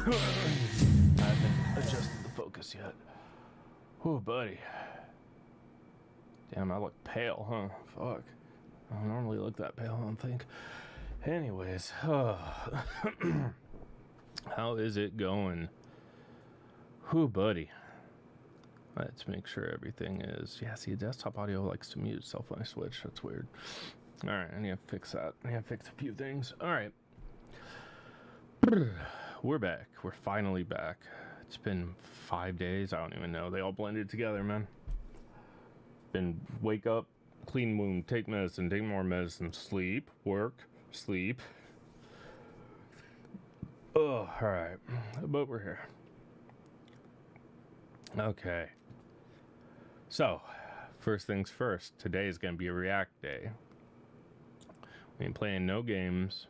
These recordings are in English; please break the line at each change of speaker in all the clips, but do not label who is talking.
I haven't adjusted the focus yet. Oh, buddy. Damn, I look pale, huh? Fuck. I don't normally look that pale, I don't think. Anyways, how is it going? Whew, buddy. Let's make sure everything is... Yeah, see, desktop audio likes to mute itself when I switch. That's weird. Alright, I need to fix that. I need to fix a few things. Alright. We're back. We're finally back. It's been 5 days. I don't even know. They all blended together, man. Been wake up, clean wound, take medicine, take more medicine, sleep, work, sleep. Oh, alright. But we're here. Okay. So, first things first. Today is going to be a React day. We ain't playing no games.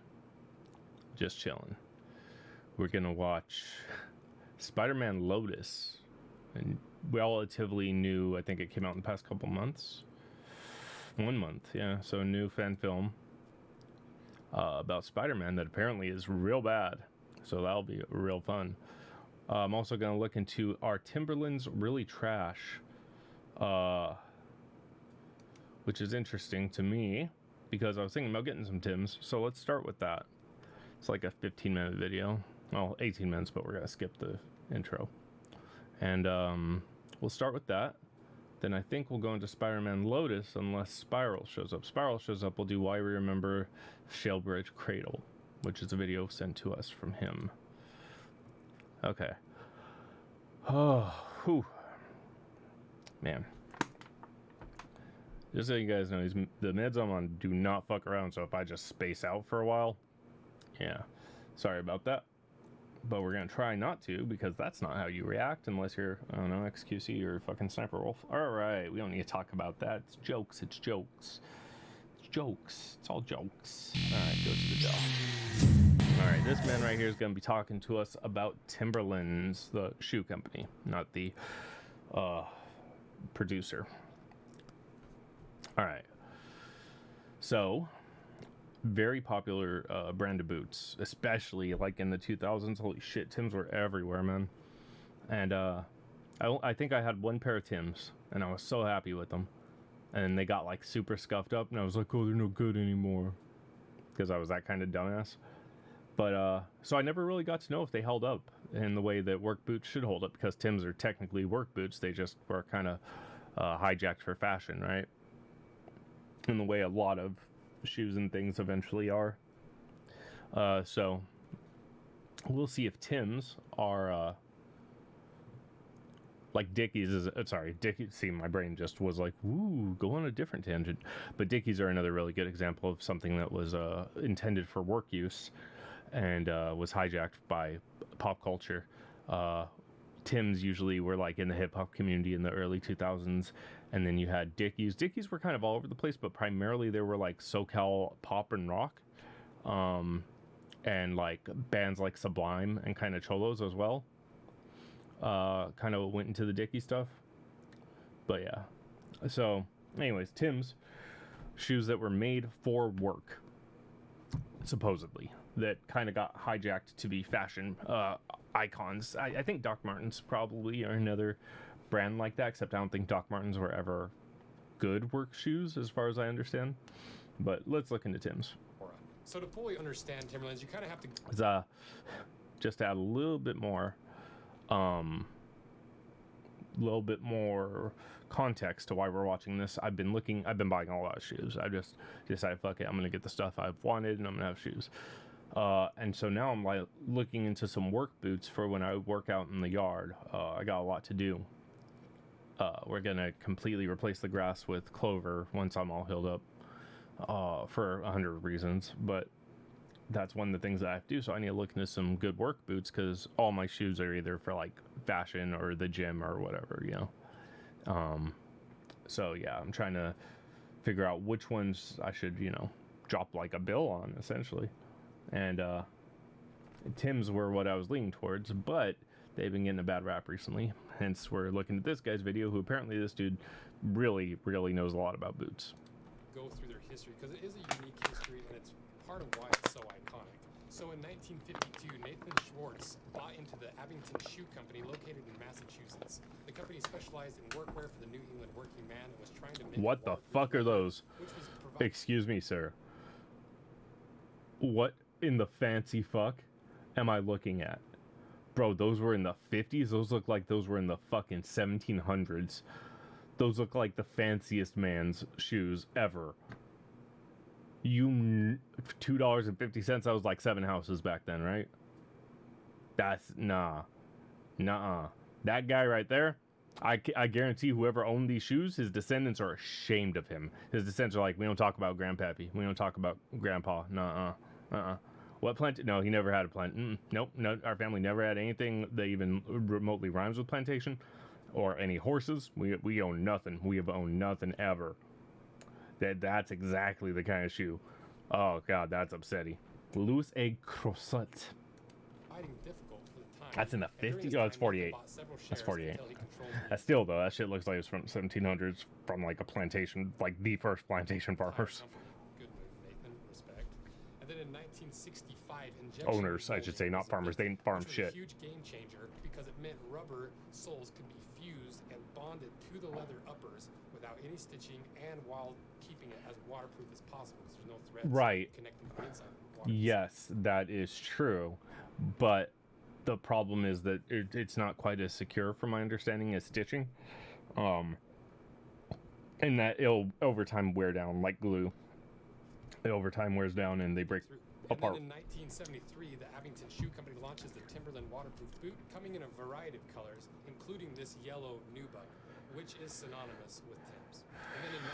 Just chilling. We're going to watch Spider-Man Lotus. And relatively new. I think it came out in the past couple months. 1 month, yeah. So a new fan film about Spider-Man that apparently is real bad. So that'll be real fun. I'm also going to look into Are Timberlands Really Trash? Which is interesting to me because I was thinking about getting some Tims. So let's start with that. It's like a 15-minute video. Well, 18 minutes, but we're going to skip the intro. And we'll start with that. Then I think we'll go into Spider-Man Lotus unless Spiral shows up. Spiral shows up, we'll do Why We Remember Shellbridge Cradle, which is a video sent to us from him. Okay. Oh, whew. Man. Just so you guys know, the meds I'm on do not fuck around, so if I just space out for a while, yeah. Sorry about that. But we're going to try not to, because that's not how you react unless you're, I don't know, XQC or fucking Sniper Wolf. Alright, we don't need to talk about that. It's jokes, it's jokes. It's jokes. It's all jokes. Alright, go to the doll. Alright, this man right here is going to be talking to us about Timberlands, the shoe company, not the producer. Alright. So... very popular brand of boots, especially like in the 2000s. Holy shit, Tims were everywhere, man. And I think I had one pair of Tims, and I was so happy with them. And they got like super scuffed up, and I was like, oh, they're no good anymore, because I was that kind of dumbass. But so I never really got to know if they held up in the way that work boots should hold up, because Tims are technically work boots. They just were kind of hijacked for fashion, right? In the way a lot of shoes and things eventually are. So we'll see if Tims are like Dickies is sorry, Dickies. See, my brain just was like, "Ooh, go on a different tangent." But Dickies are another really good example of something that was intended for work use and was hijacked by pop culture. Tims usually were like in the hip hop community in the early 2000s, and then you had Dickies. Dickies were kind of all over the place, but primarily they were like SoCal pop and rock, and like bands like Sublime and kind of Cholos as well. Kind of went into the Dickie stuff, but yeah. So, anyways, Tims, shoes that were made for work, supposedly, that kind of got hijacked to be fashion icons. I think Doc Martens probably are another brand like that, except I don't think Doc Martens were ever good work shoes as far as I understand. But let's look into Tims.
So to fully understand Timberlands, you kind of have to
just to add a little bit more context to why we're watching this. I've been buying a lot of shoes. I just decided, fuck it, I'm gonna get the stuff I've wanted and I'm gonna have shoes. And so now I'm like looking into some work boots for when I work out in the yard. I got a lot to do. We're gonna completely replace the grass with clover once I'm all healed up, for 100 reasons, but that's one of the things that I have to do. So I need to look into some good work boots, because all my shoes are either for like fashion or the gym or whatever, you know. So yeah, I'm trying to figure out which ones I should, you know, drop like a bill on, essentially. And Tims were what I was leaning towards, but they've been getting a bad rap recently. Hence, we're looking at this guy's video, who apparently this dude really, really knows a lot about boots.
go through their history, because it is a unique history, and it's part of why it's so iconic. So in 1952, Nathan Schwartz bought into the Abington Shoe Company located in Massachusetts. The company specialized in workwear for the New England working man and was trying to make
What the fuck are those? Excuse me, sir. What in the fancy fuck am I looking at? Bro, those were in the 50s? Those look like those were in the fucking 1700s. Those look like the fanciest man's shoes ever. $2.50, that was like 7 houses back then, right? That's nah. Nuh-uh. That guy right there, I guarantee whoever owned these shoes, his descendants are ashamed of him. His descendants are like, we don't talk about grandpappy. We don't talk about grandpa. Nuh-uh. What plant? No, he never had a plant. Nope. No, our family never had anything that even remotely rhymes with plantation or any horses. We own nothing. We have owned nothing ever. That's exactly the kind of shoe. Oh god, that's upsetting. Louis A. Crosset.
Difficult for the time.
That's in the 50s. Oh, it's 48. That's 48. Still though, that shit looks like it's from 1700s, from like a plantation, like the first plantation farmers.
Good move, Nathan. Respect. And then in 1965,
owners, I should say, not farmers. They didn't farm shit.
A huge game changer because it meant rubber soles could be fused and bonded to the leather uppers without any stitching, and while keeping it as waterproof as possible because there's no threads connecting to the inside.
Yes, that is true, but the problem is that it's not quite as secure, from my understanding, as stitching, and that it'll over time wear down like glue. It over time wears down and they break apart.
And then in 1973, the Abington Shoe Company launches the Timberland waterproof boot, coming in a variety of colors, including this yellow nubuck, which is synonymous with Tim's. And then in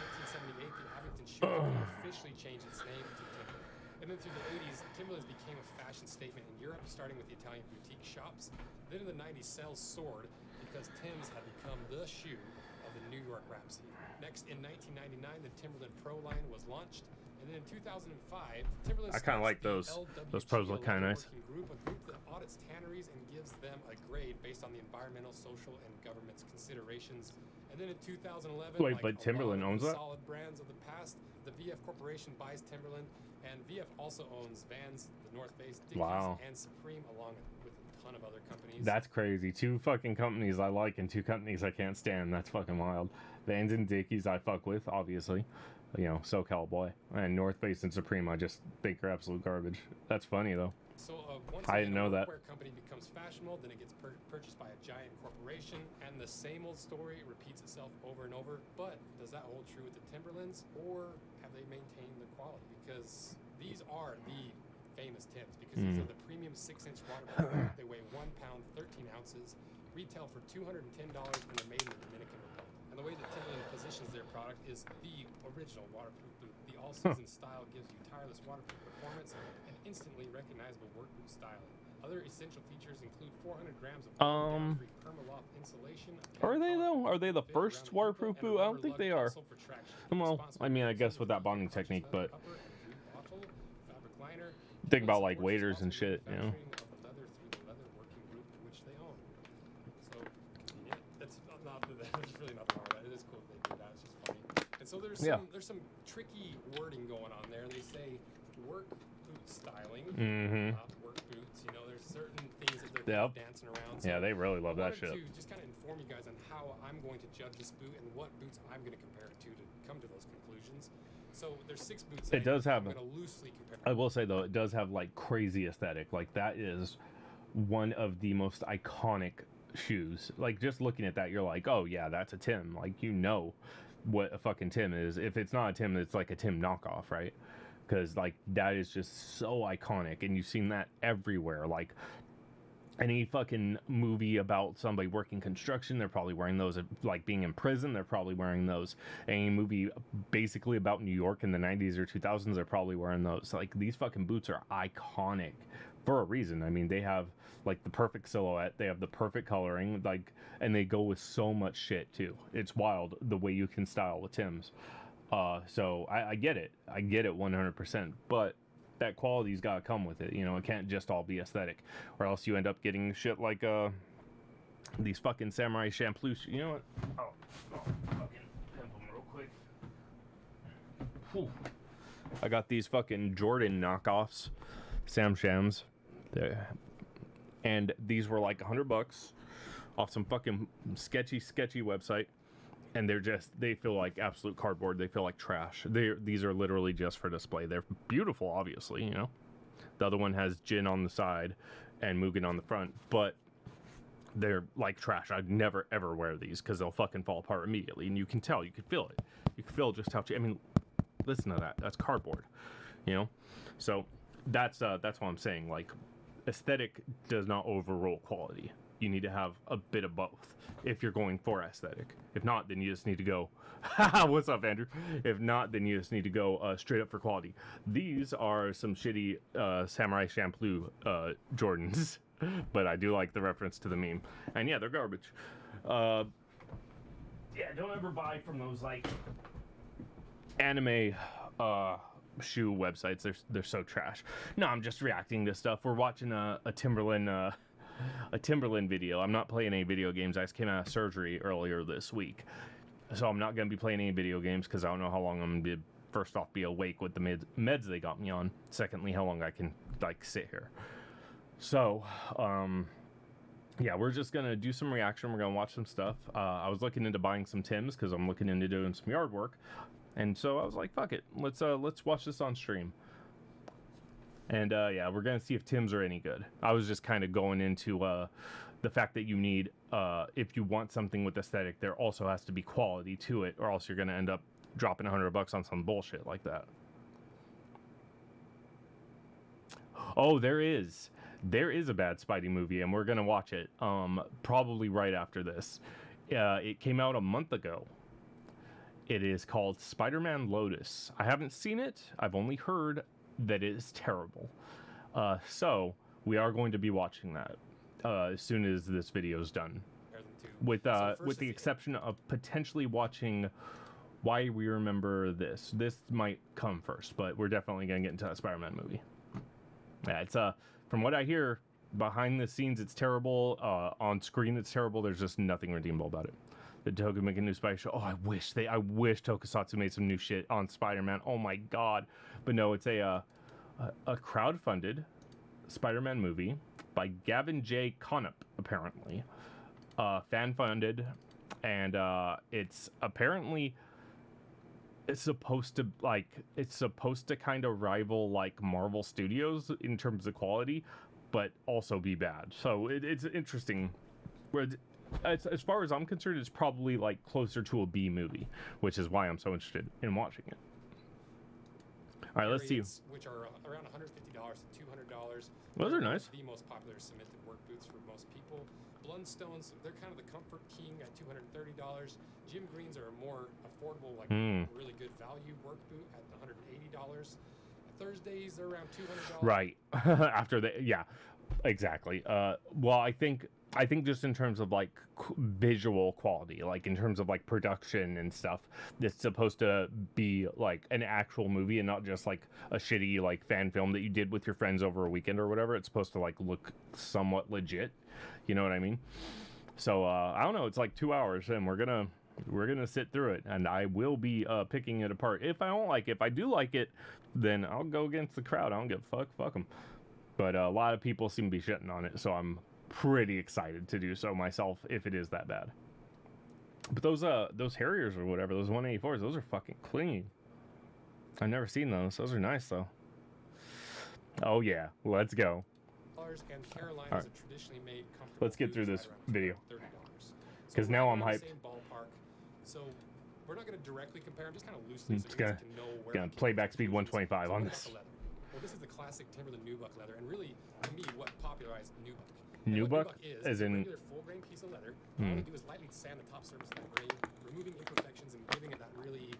1978, the Abington Shoe Company officially changed its name to Timberland. And then through the 80s, Timberlands became a fashion statement in Europe, starting with the Italian boutique shops. Then in the 90s, sales soared because Tim's had become the shoe of the New York rap scene. Next, in 1999, the Timberland Pro line was launched. And then in 2005, Timberland
I kind of like those. Those pros look kind of nice.
A group that audits tanneries and gives them a grade based on the environmental, social, and government's considerations. And then in 2011,
wait, but Timberland owns that?
Solid brands of the past, the VF Corporation buys Timberland, and VF also owns Vans, the North Face, Dickies, and Supreme, along with a ton of other companies.
That's crazy. 2 fucking companies I like and 2 companies I can't stand. That's fucking wild. Vans and Dickies I fuck with, obviously. You know, SoCal boy. And North Face and Supreme I just think are absolute garbage. That's funny though.
So once
I didn't know that.
A company becomes fashionable, then it gets purchased by a giant corporation, and the same old story repeats itself over and over. But does that hold true with the Timberlands, or have they maintained the quality? Because these are the famous Timbs, because these are the premium 6-inch waterproof. They weigh 1 pound, 13 ounces, retail for $210, and they're made in the Dominican Republic. And the way that Timberland positions their product is the original waterproof boot. The all-season style gives you tireless waterproof performance and instantly recognizable work boot styling. Other essential features include 400 grams of free Permaloft insulation.
Are they though? Are they the first waterproof boot? I don't think they are. Well, I mean, I guess with that bonding technique, but think about like waders and shit, you know.
So there's some tricky wording going on there. They say work boot styling, not work boots. You know, there's certain things that they're dancing around. So
yeah, they really love that shit.
To just kind of inform you guys on how I'm going to judge this boot and what boots I'm going to compare it to come to those conclusions. So there's 6 boots.
It does have.
I'm going to loosely compare.
I will say though, it does have like crazy aesthetic. Like that is one of the most iconic shoes. Like just looking at that, you're like, oh yeah, that's a Tim. Like you know what a fucking Tim is. If it's not a Tim, it's like a Tim knockoff, right? Because like that is just so iconic, and you've seen that everywhere. Like any fucking movie about somebody working construction, they're probably wearing those. Like being in prison, they're probably wearing those. Any movie basically about New York in the 90s or 2000s, they're probably wearing those. Like these fucking boots are iconic for a reason. I mean, they have like the perfect silhouette, they have the perfect coloring, like, and they go with so much shit too. It's wild the way you can style with Tim's. So I get it 100%, but that quality's got to come with it. You know, it can't just all be aesthetic, or else you end up getting shit like these fucking samurai Champloo. You know what? Oh, fucking pimp them real quick. Whew. I got these fucking Jordan knockoffs Sam Shams. And these were like $100 off some fucking sketchy website. And they feel like absolute cardboard. They feel like trash. These are literally just for display. They're beautiful, obviously, you know. The other one has Jin on the side and Mugen on the front, but they're like trash. I'd never ever wear these because they'll fucking fall apart immediately. And you can tell, you can feel it. You can feel just how, I mean, listen to that. That's cardboard, you know? So that's what I'm saying. Like, aesthetic does not overrule quality. You need to have a bit of both if you're going for aesthetic. If not, then you just need to go, what's up, Andrew? If not, then you just need to go straight up for quality. These are some shitty Samurai Champloo Jordans, but I do like the reference to the meme. And yeah, they're garbage. Yeah, don't ever buy from those like anime shoe websites. They're so trash. No, I'm just reacting to stuff. We're watching a Timberland video. I'm not playing any video games. I just came out of surgery earlier this week, so I'm not going to be playing any video games because I don't know how long I'm going to first off be awake with the meds they got me on. Secondly, how long I can like sit here. So yeah, we're just going to do some reaction. We're going to watch some stuff. I was looking into buying some Tims because I'm looking into doing some yard work, and so I was like, fuck it, let's watch this on stream. And yeah, we're gonna see if Tims are any good. I was just kind of going into the fact that you need, if you want something with aesthetic, there also has to be quality to it, or else you're gonna end up dropping $100 on some bullshit like that. Oh, there is a bad Spidey movie, and we're gonna watch it probably right after this. It came out a month ago. It is called Spider-Man Lotus. I haven't seen it. I've only heard that it is terrible. So we are going to be watching that as soon as this video is done. With the exception of potentially watching Why We Remember This. This might come first, but we're definitely gonna get into that Spider-Man movie. Yeah, it's from what I hear, behind the scenes it's terrible. On screen it's terrible. There's just nothing redeemable about it. The Toku make a new Spider show. Oh, I wish Tokusatsu made some new shit on Spider-Man. Oh my god. But no, it's a crowd-funded Spider-Man movie by Gavin J. Conop, apparently. Fan-funded, and it's apparently supposed to kind of rival like Marvel Studios in terms of quality, but also be bad. So it's interesting. As far as I'm concerned, it's probably like closer to a B movie, which is why I'm so interested in watching it. All right, let's see.
Which are around $150 to $200.
Those are nice.
The most popular cemented work boots for most people. Blundstones, they're kind of the comfort king at $230. Jim Greens are a more affordable, like really good value work boot at $180. Thursdays, they're around $200.
Right. After yeah, exactly. Well, I think just in terms of like visual quality, like in terms of like production and stuff, it's supposed to be like an actual movie and not just like a shitty like fan film that you did with your friends over a weekend or whatever. It's supposed to like look somewhat legit. You know what I mean? So I don't know. It's like 2 hours, and we're gonna sit through it, and I will be picking it apart. If I don't like it, if I do like it, then I'll go against the crowd. I don't give a fuck them. But a lot of people seem to be shitting on it, so I'm pretty excited to do so myself if it is that bad. But those Harriers or whatever, those 184s, those are fucking clean. I've never seen those. Those are nice though. Oh yeah, let's go.
And Carolina is a traditionally made comfortable.
Let's get through this video.
$30.
Because now I'm hyped.
Same ballpark. So we're not going to directly compare them, just kind of loosely.
It's gonna playback speed 125 on this.
Well, this is the classic Timberland nubuck leather, and really, to me, what popularized nubuck.
Nubuck is in
a regular full-grain piece of leather. All you do is lightly sand the top surface of the grain, removing imperfections and giving it that really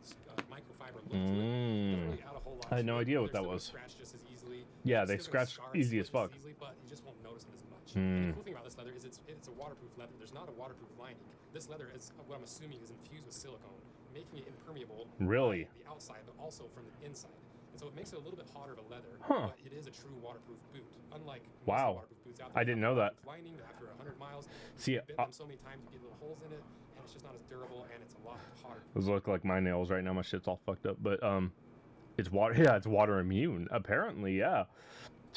microfiber look to it. Doesn't really add a whole lot.
I had no idea what that was.
Scratch just as easily.
Yeah, they scratch easy as fuck.
But you just won't notice them as much. And the cool thing about this leather is it's a waterproof leather. There's not a waterproof lining. This leather is what I'm assuming is infused with silicone, making it impermeable.
Really?
The outside, but also from the inside. And so it makes it a little bit hotter of a leather,
huh.
but it is a true waterproof boot. Unlike
wow,
waterproof boots out there,
I didn't know that.
Lining after 100 miles,
see,
you bend them so many times you get little holes in it, and it's just not as durable, and it's a lot hotter.
Those look like my nails right now. My shit's all fucked up, but it's water. Yeah, it's water immune. Apparently, yeah.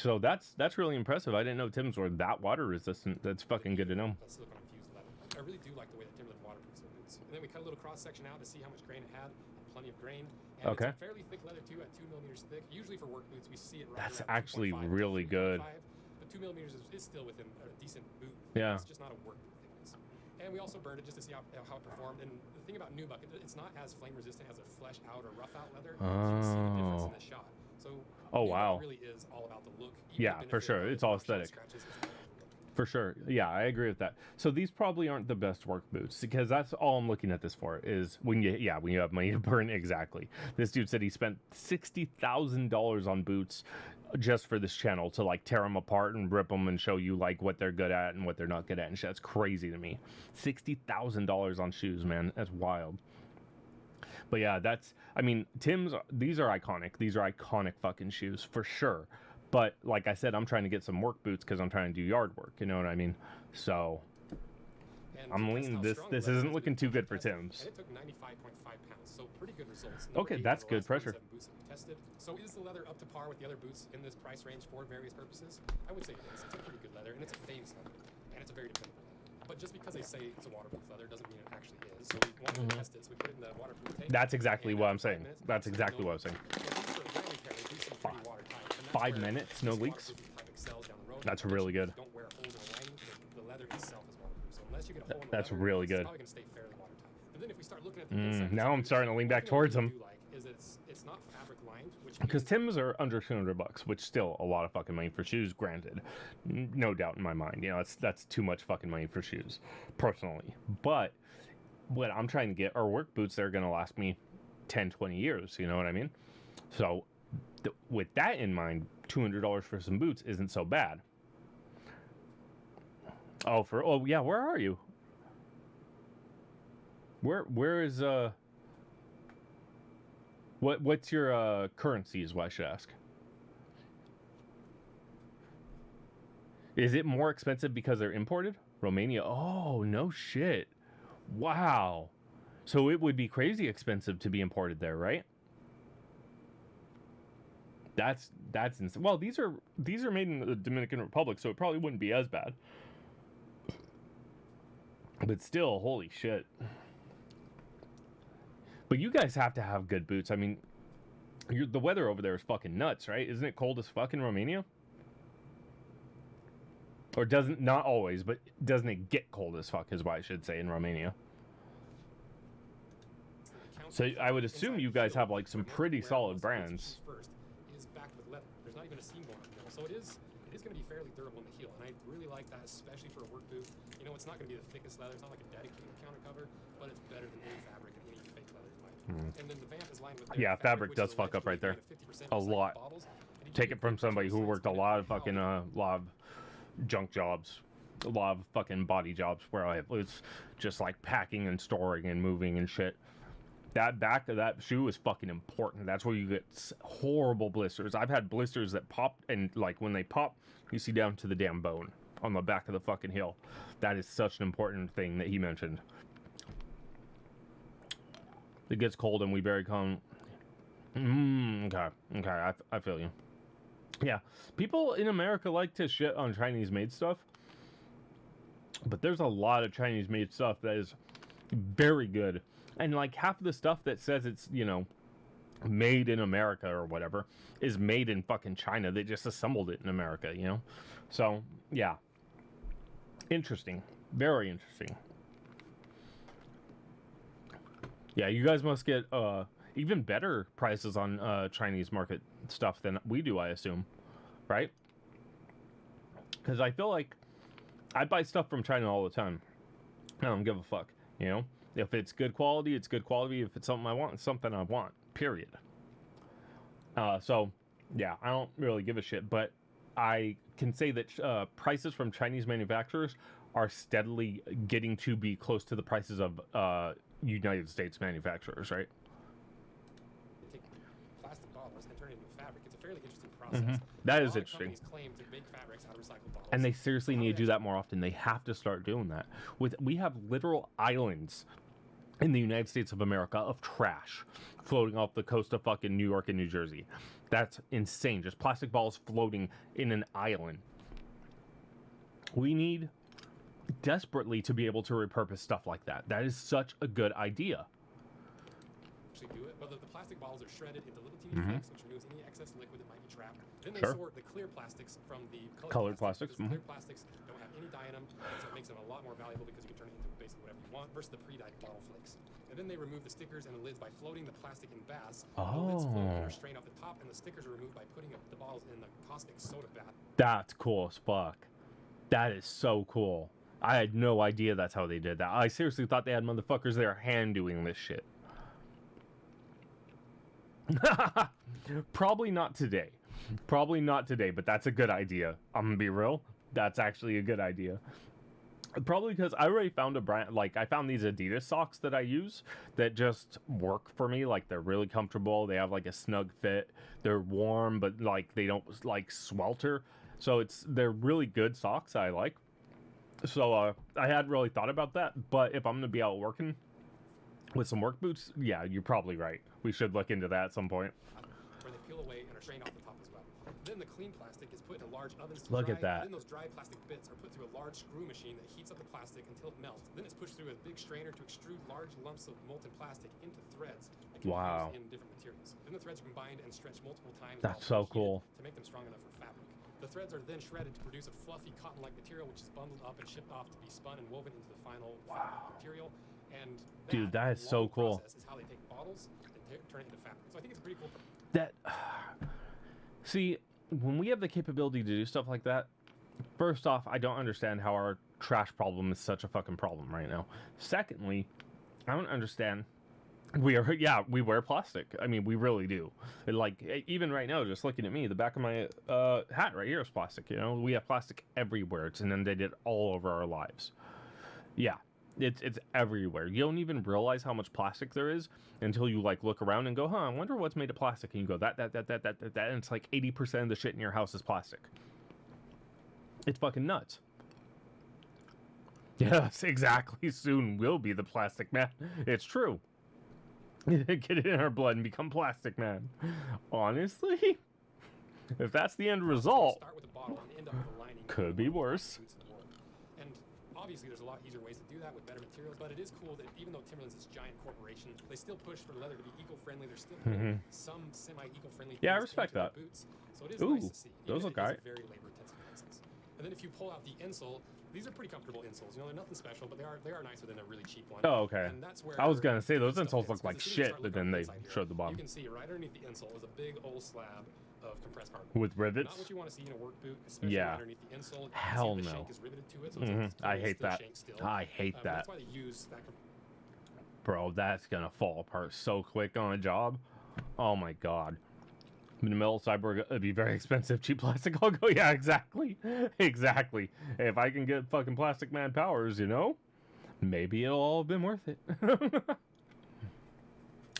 So that's really impressive. I didn't know Tim's were that water resistant. That's fucking good to know.
That's silicone infused leather. I really do like the way that Timberland waterproofs their boots. And then we cut a little cross section out to see how much grain it had. Plenty of grain. And
Okay.
it's a fairly thick leather too, at 2 millimeters thick. Usually for work boots, we see it right
That's
around
actually
2.5 to
really good.
3.5, but 2 millimeters is still within a decent boot.
Yeah.
It's just not a work boot thickness. And we also burned it just to see how it performed. And the thing about nubuck, it's not as flame resistant as a flesh out or rough out leather. So you can see the difference in the shot. So nubuck
wow.
really is all about the look. Even
Yeah,
the
for
benefit
sure.
of
It's
the
all
shot
aesthetic.
scratches, it's all about the look.
For sure. Yeah, I agree with that. So these probably aren't the best work boots because that's all I'm looking at this for is when you have money to burn. Exactly. This dude said he spent $60,000 on boots just for this channel to like tear them apart and rip them and show you like what they're good at and what they're not good at and shit. That's crazy to me. $60,000 on shoes, man. That's wild. But yeah, I mean, Tim's, these are iconic. These are iconic fucking shoes for sure. But like I said, I'm trying to get some work boots because I'm trying to do yard work. You know what I mean? So
And
I'm
that's
leaning
how
this.
strong
This
the leather
isn't
is.
looking too good for
Tested,
Tim's.
And it took 95.5 pounds, so pretty good results.
Okay,
8
that's
of the
good
last
pressure.
47 boots that we tested. So is the leather up to par with the other boots in this price range for various purposes? I would say it is. It's a pretty good leather, and it's a famous leather, and it's a very dependable leather. But just because they say it's a waterproof leather doesn't mean it actually is. So we wanted to test it, so we put it in the waterproof tank.
That's exactly
and
what I'm
after 5
saying.
minutes,
That's
it's
exactly
no
what I'm saying.
leak. But these are very pair, they do seem pretty watertight, and that's
5
where
minutes, no
this
leaks?
waterproofing type excels down the road.
That's
Because
really good.
you don't wear holes in the lining, the leather itself is waterproof. So unless you get a hole in the
That's
leather,
really
it's
good.
probably going to stay fairly watertight. But then if we start looking at the inside,
Now I'm starting to lean back towards them.
is it's not fabric lined, which
Because
means
Tim's are under $200, which still a lot of fucking money for shoes, granted. No doubt in my mind. You know, that's too much fucking money for shoes, personally. But what I'm trying to get are work boots that are going to last me 10, 20 years. You know what I mean? So with that in mind, $200 for some boots isn't so bad. Oh yeah, where are you? Where is what's your currency is what I should ask. Is it more expensive because they're imported? Romania. Oh, no shit. Wow. So it would be crazy expensive to be imported there, right? That's insane. Well, these are made in the Dominican Republic, so it probably wouldn't be as bad. But still, holy shit. But you guys have to have good boots. I mean, the weather over there is fucking nuts, right? Isn't it cold as fuck in Romania? Or not always, but doesn't it get cold as fuck is what I should say in Romania. So I would assume you guys have like some pretty solid brands.
First is backed with leather. There's not even a seam going in the middle, so it is going to be fairly durable in the heel, and I really like that, especially for a work boot. You know, it's not going to be the thickest leather. It's not like a dedicated counter cover, but it's better than any fabric and any fake leather in my opinion. And then the vamp is lined with
Yeah, fabric does fuck up right there. A lot. Take it from somebody who worked a lot of fucking lot of junk jobs, a lot of fucking body jobs where I was just like packing and storing and moving and shit. That back of that shoe is fucking important. That's where you get horrible blisters. I've had blisters that pop, and like when they pop, you see down to the damn bone on the back of the fucking heel. That is such an important thing that he mentioned. It gets cold and we very calm. Okay, I feel you. Yeah, people in America like to shit on Chinese made stuff, but there's a lot of Chinese made stuff that is very good. And like half of the stuff that says it's, you know, made in America or whatever is made in fucking China. They just assembled it in America, you know? So, yeah. Interesting. Very interesting. Yeah, you guys must get even better prices on Chinese market stuff than we do, I assume. Right? Because I feel like I buy stuff from China all the time. I don't give a fuck, you know? If it's good quality, it's good quality. If it's something I want, it's something I want. Period. So, yeah, I don't really give a shit. But I can say that prices from Chinese manufacturers are steadily getting to be close to the prices of United States manufacturers, right?
They take plastic bottles and turn it into fabric. It's a fairly interesting process.
That is interesting.
Companies claim to make fabrics out of recycled bottles.
And they seriously need to do that more often. They have to start doing that. We have literal islands in the United States of America of trash floating off the coast of fucking New York and New Jersey. That's insane. Just plastic balls floating in an island. We need desperately to be able to repurpose stuff like that. That is such a good idea.
Actually do it, but the plastic balls are shredded into little teeny flakes, which removes any excess liquid that might be trapped. Then they sort the clear plastics from the colored plastics. Clear plastics don't have any dye in them, so it makes them a lot more valuable because you can turn it into basically whatever you want versus the pre-dyed bottle flakes. And then they remove the stickers and the lids by floating the plastic in baths. The lids float and are strained off the top, and the stickers are removed by putting the bottles in the caustic soda bath.
That's cool as fuck. That is so cool. I had no idea that's how they did that. I seriously thought they had motherfuckers there hand doing this shit. Probably not today. Probably not today, but that's a good idea. I'm gonna be real. That's actually a good idea. Probably because I already found a brand, like I found these Adidas socks that I use that just work for me. Like they're really comfortable. They have like a snug fit. They're warm, but like they don't like swelter. So they're really good socks I like. So I hadn't really thought about that, but if I'm gonna be out working with some work boots, yeah, you're probably right. We should look into that at some point.
Where they peel away and are strained off the top as well. Then the clean plastic is put in large ovens to
Look
dry.
at that.
Then those dry plastic bits are put through a large screw machine that heats up the plastic until it melts. Then it's pushed through a big strainer to extrude large lumps of molten plastic into threads that can be used in different materials. Then the threads are combined and stretched multiple times.
That's so cool.
To make them strong enough for fabric. The threads are then shredded to produce a fluffy cotton-like material, which is bundled up and shipped off to be spun and woven into the final fabric material. And
dude, that is so cool.
Process is how they take bottles and turn it into fabric. So I think it's a pretty cool.
See, when we have the capability to do stuff like that, first off, I don't understand how our trash problem is such a fucking problem right now. Secondly, I don't understand. We wear plastic. I mean, we really do. Like, even right now, just looking at me, the back of my hat right here is plastic. You know, we have plastic everywhere. It's inundated all over our lives. Yeah, it's everywhere. You don't even realize how much plastic there is until you like look around and go, I wonder what's made of plastic. And you go, that, and it's like 80% of the shit in your house is plastic. It's fucking nuts. Yes, exactly. Soon we'll be the plastic man. It's true. Get it in our blood and become plastic man. Honestly, if that's the end result,
start with a bottle and end up with a lining.
Could be worse.
And obviously, there's a lot easier ways to do that with better materials. But it is cool that even though Timberland's this giant corporation, they still push for leather to be eco-friendly. They're still putting some semi-eco-friendly.
Yeah, I respect that.
Boots. So it is nice to see.
Those look alright.
Very labor-intensive process. And then if you pull out the insole. These are pretty comfortable insoles. You know, they're nothing special, but they are nicer than a really cheap one.
Oh, okay.
And that's where
I was gonna say those insoles look like shit, but then they showed the bottom.
You can see right underneath the insole is a big old slab of compressed carbon.
With rivets?
Not what you want to see in a work boot, especially underneath the insole.
Hell no.
The shank is riveted to it, so it's
I hate that. I hate that.
That's why they use that.
Bro, that's gonna fall apart so quick on a job. Oh my god. In the middle of Cyborg, it'd be very expensive. Cheap plastic logo. Yeah, exactly. Exactly. If I can get fucking Plastic Man powers, you know, maybe it'll all have been worth it.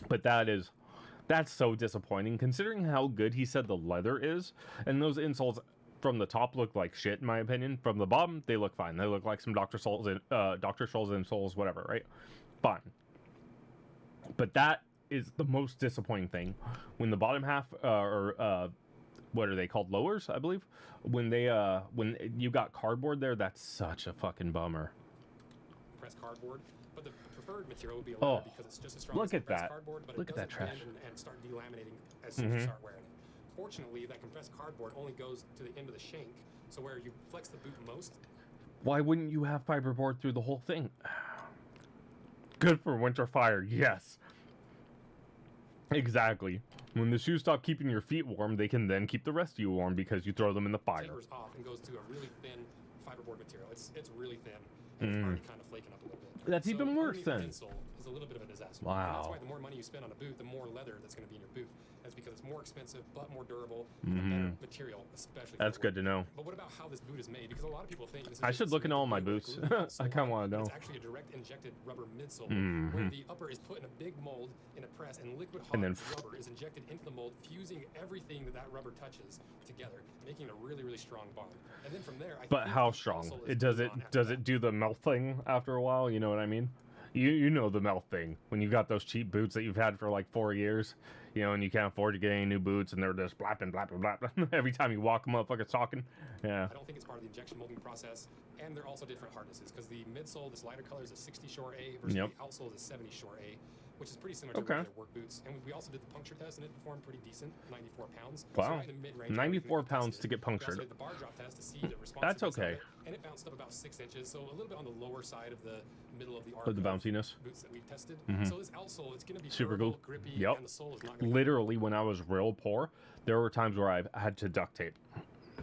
But that's so disappointing considering how good he said the leather is. And those insoles from the top look like shit, in my opinion. From the bottom, they look fine. They look like some Dr. Scholl's insoles, whatever, right? Fine. But that is the most disappointing thing when the bottom half what are they called, lowers, I believe, when you got cardboard there. That's such a fucking bummer.
Press cardboard, but the preferred material would be a leather because it's just as strong as compressed cardboard, but
look
it
at that trash
and start delaminating as soon as you start wearing it. Fortunately, that compressed cardboard only goes to the end of the shank, so where you flex the boot most.
Why wouldn't you have fiberboard through the whole thing? Good for winter fire, yes. Exactly. When the shoes stop keeping your feet warm, they can then keep the rest of you warm because you throw them in the fire.
Tapers off and goes to a really thin fiberboard material. It's really thin. And it's already kind of flaking up a little bit.
That's even worse then.
The insole is a little bit of a disaster.
Wow.
And that's why the more money you spend on a boot, the more leather that's going to be in your boot. That's because it's more expensive, but more durable, and a better material, especially.
That's good to know.
But what about how this boot is made? Because a lot of people think this is
I should look into all my boots. I kind of want to know.
It's actually a direct injected rubber midsole, where the upper is put in a big mold in a press, and liquid hot rubber is injected into the mold, fusing everything that rubber touches together, making a really, really strong bar. And then from there,
but how strong? Does it do the melt thing after a while? You know what I mean? You know the melt thing when you got those cheap boots that you've had for like 4 years, you know, and you can't afford to get any new boots, and they're just blapping, blapping, blapping every time you walk, motherfuckers talking. Yeah.
I don't think it's part of the injection molding process, and they're also different hardnesses because the midsole, this lighter color, is a 60 shore A versus the outsole is a 70 shore A, which is pretty similar to regular work boots. And we also did the puncture test, and it performed pretty decent, 94 pounds.
Wow.
So right in the mid-range,
94 pounds to get punctured.
We also did the bar drop test to see the response.
That's okay.
And it bounced up about 6 inches, so a little bit on the lower side of the middle of the arc.
Of the bounciness.
Boots that we've tested. So this outsole, it's going to be
super
durable,
cool.
grippy,
Yep.
and the sole is not going to
Literally, when I was real poor, there were times where I had to duct tape,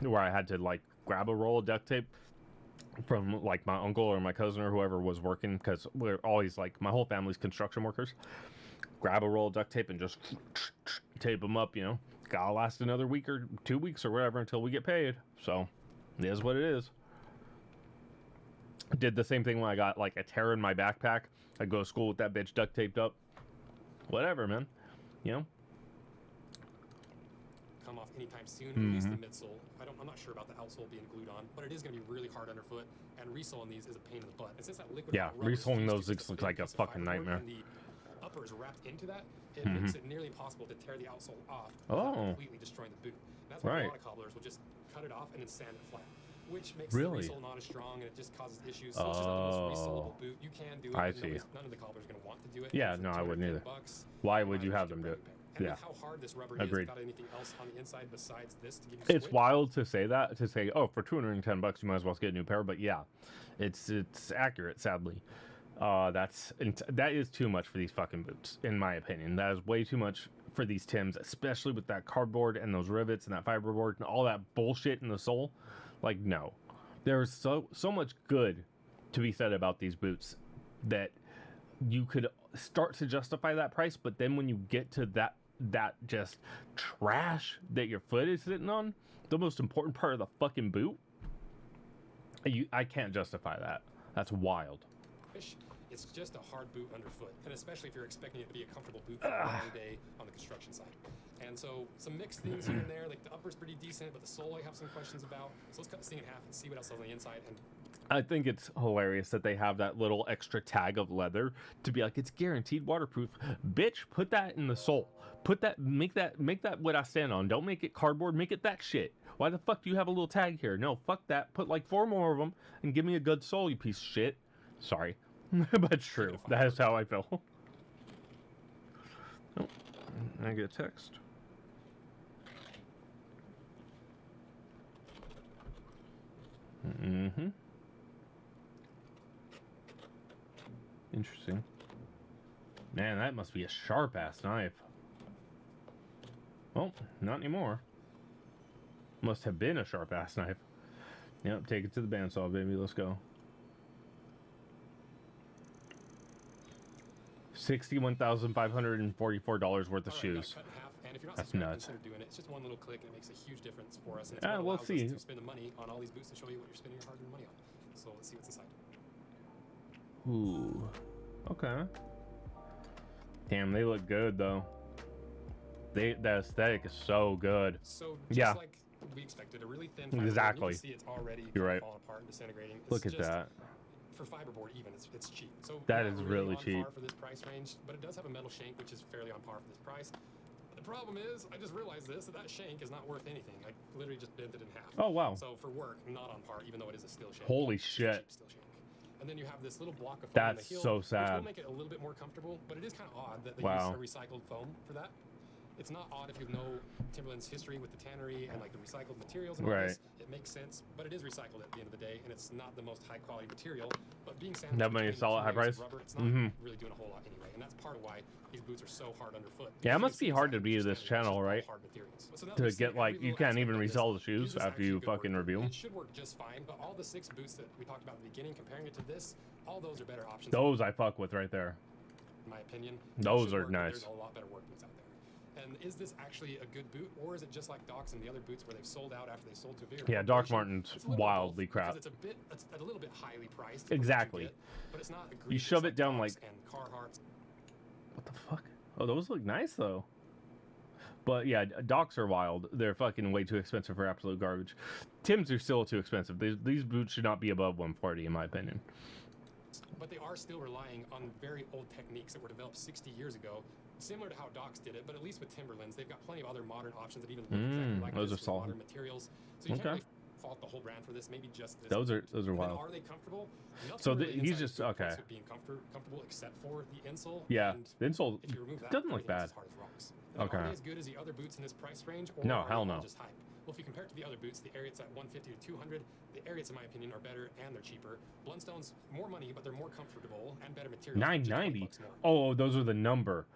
where I had to like grab a roll of duct tape from like my uncle or my cousin or whoever was working, because we're always like, my whole family's construction workers. Grab a roll of duct tape and just tape them up, you know. Gotta last another week or 2 weeks or whatever until we get paid. So, it is what it is. Did the same thing when I got like a tear in my backpack. I'd go to school with that bitch duct taped up. Whatever, man. You know?
Come off anytime soon, at least the midsole. I'm not sure about the outsole being glued on, but it is going to be really hard underfoot, and resoling these is a pain in the butt. And since that liquid rubber is
resoling those
fused to
looks like a
piece of
fucking
fiberboard
nightmare.
And the upper is wrapped into that, it makes it nearly impossible to tear the outsole off without completely destroying the boot. And that's why a lot of cobblers will just cut it off and then sand it flat, which makes the resole not as strong, and it just causes issues. So it's just not the most resolable boot. You can do it,
I
but
see.
None of the cobblers are going to want to do it.
Yeah,
For
no, I wouldn't either.
$210,
Why would you have them do it?
and
Yeah.
with how hard this rubber
Agreed.
is without anything else on the inside besides this to give you
It's
switch.
wild to say that, to say, oh, for $210 you might as well get a new pair, but yeah, it's accurate, sadly. That is too much for these fucking boots, in my opinion. That is way too much for these Tims, especially with that cardboard and those rivets and that fiberboard and all that bullshit in the sole. Like, no. There's so much good to be said about these boots that you could start to justify that price, but then when you get to that just trash that your foot is sitting on, the most important part of the fucking boot, I can't justify that. That's wild.
It's just a hard boot underfoot, and especially if you're expecting it to be a comfortable boot for a long day on the construction site. And so some mixed things here and there, like the upper's pretty decent, but the sole I have some questions about. So let's cut this thing in half and see what else is on the inside. And
I think it's hilarious that they have that little extra tag of leather to be like, it's guaranteed waterproof. Bitch, put that in the sole. Make that what I stand on. Don't make it cardboard, make it that shit. Why the fuck do you have a little tag here? No, fuck that. Put like 4 more of them and give me a good sole, you piece of shit. Sorry. But it's true. That is how I feel. Oh, I get a text. Mm-hmm. Interesting. Man, that must be a sharp-ass knife. Well, not anymore. Must have been a sharp-ass knife. Yep, take it to the bandsaw, baby. Let's go. $61,544 worth of shoes.
Cut in half, and if you're not
That's
subscribed,
nuts.
consider doing it. It's just one little click, and it makes a huge difference for us. And it's
Yeah,
what
we'll
allows
see.
us to spend the money on all these boots to show you what you're spending your hard-earned money on. So let's see what's inside.
Ooh. Okay. Damn, they look good though. The aesthetic is so good.
So just
Yeah.
like we expected, a really thin fiberboard.
Exactly.
You can see it's already
You're right.
falling apart and disintegrating.
Look
It's
at
just,
that.
For fiberboard, even it's cheap. So
That
not
is really
on
cheap.
par for this price range, but it does have a metal shank, which is fairly on par for this price. But the problem is, I just realized that shank is not worth anything. I literally just bent it in half.
Oh, wow.
So for work, not on par, even though it is a steel shank.
Holy
It's a
shit.
cheap steel shank. And then you have this little block of foam
That's
in the heel,
so
which
sad.
will make it a little bit more comfortable, but it is kind of odd that they
Wow.
use a recycled foam for that. It's not odd if you know Timberland's history with the tannery and like the recycled materials and all
Right.
this. It makes sense, but it is recycled at the end of the day, and it's not the most high quality material. But being sandwiched
That many
between
solid
two
high
layers of
price?
rubber, it's not
Mhm.
really doing a whole lot anyway, and that's part of why these boots are so hard underfoot.
Yeah, it
You
must
can see
be hard
inside
to be
just
this
standard, it's
channel,
just all
right?
hard materials. So now
To
we've seen
get
every
like, you
little
can't
aspect
even
of this.
resell the
Is
shoes
this
after
actually
you
a good
fucking
work
review
boot?
them.
It should work just fine, but all the 6 boots that we talked about at the beginning, comparing it to this, all those are better options.
Those I fuck with right there.
In my opinion.
Those
It should
are
work, but
nice.
There's a lot better work boots out there. And is this actually a good boot, or is it just like Doc's and the other boots where they've sold out after they sold to a bigger
Yeah, Doc
corporation?
Martens
It's a little bit
wildly
both, because
crap.
it's a little bit highly priced. for what you
Exactly.
get, but it's not
You
egregious
shove it down
Doc's
like.
and Carhartts.
What the fuck? Oh, those look nice though. But yeah, Docs are wild. They're fucking way too expensive for absolute garbage. Tims are still too expensive. These boots should not be above 140 in my opinion.
rocks. But they are still relying on very old techniques that were developed 60 years ago, similar to how Docs did it, but at least with Timberlands, they've got plenty of other modern options that even look exactly like
those
this
are
with
solid.
modern materials. So you can't really fault the whole brand for this, maybe just this.
Those are wild.
Are they comfortable?
So
really
he's just okay.
With being comfortable except for the insole.
Yeah,
and
the insole
if you remove that,
doesn't look bad.
as hard as rocks. Now,
Okay.
Are they as good as the other boots in this price range? Or
No,
are
hell
they
no.
Just hype? Well, if you compare it to the other boots, the Ariats at 150 to 200, the Ariats, in my opinion, are better and they're cheaper. Blundstones, more money, but they're more comfortable and better materials.
$990. Oh, those are the number.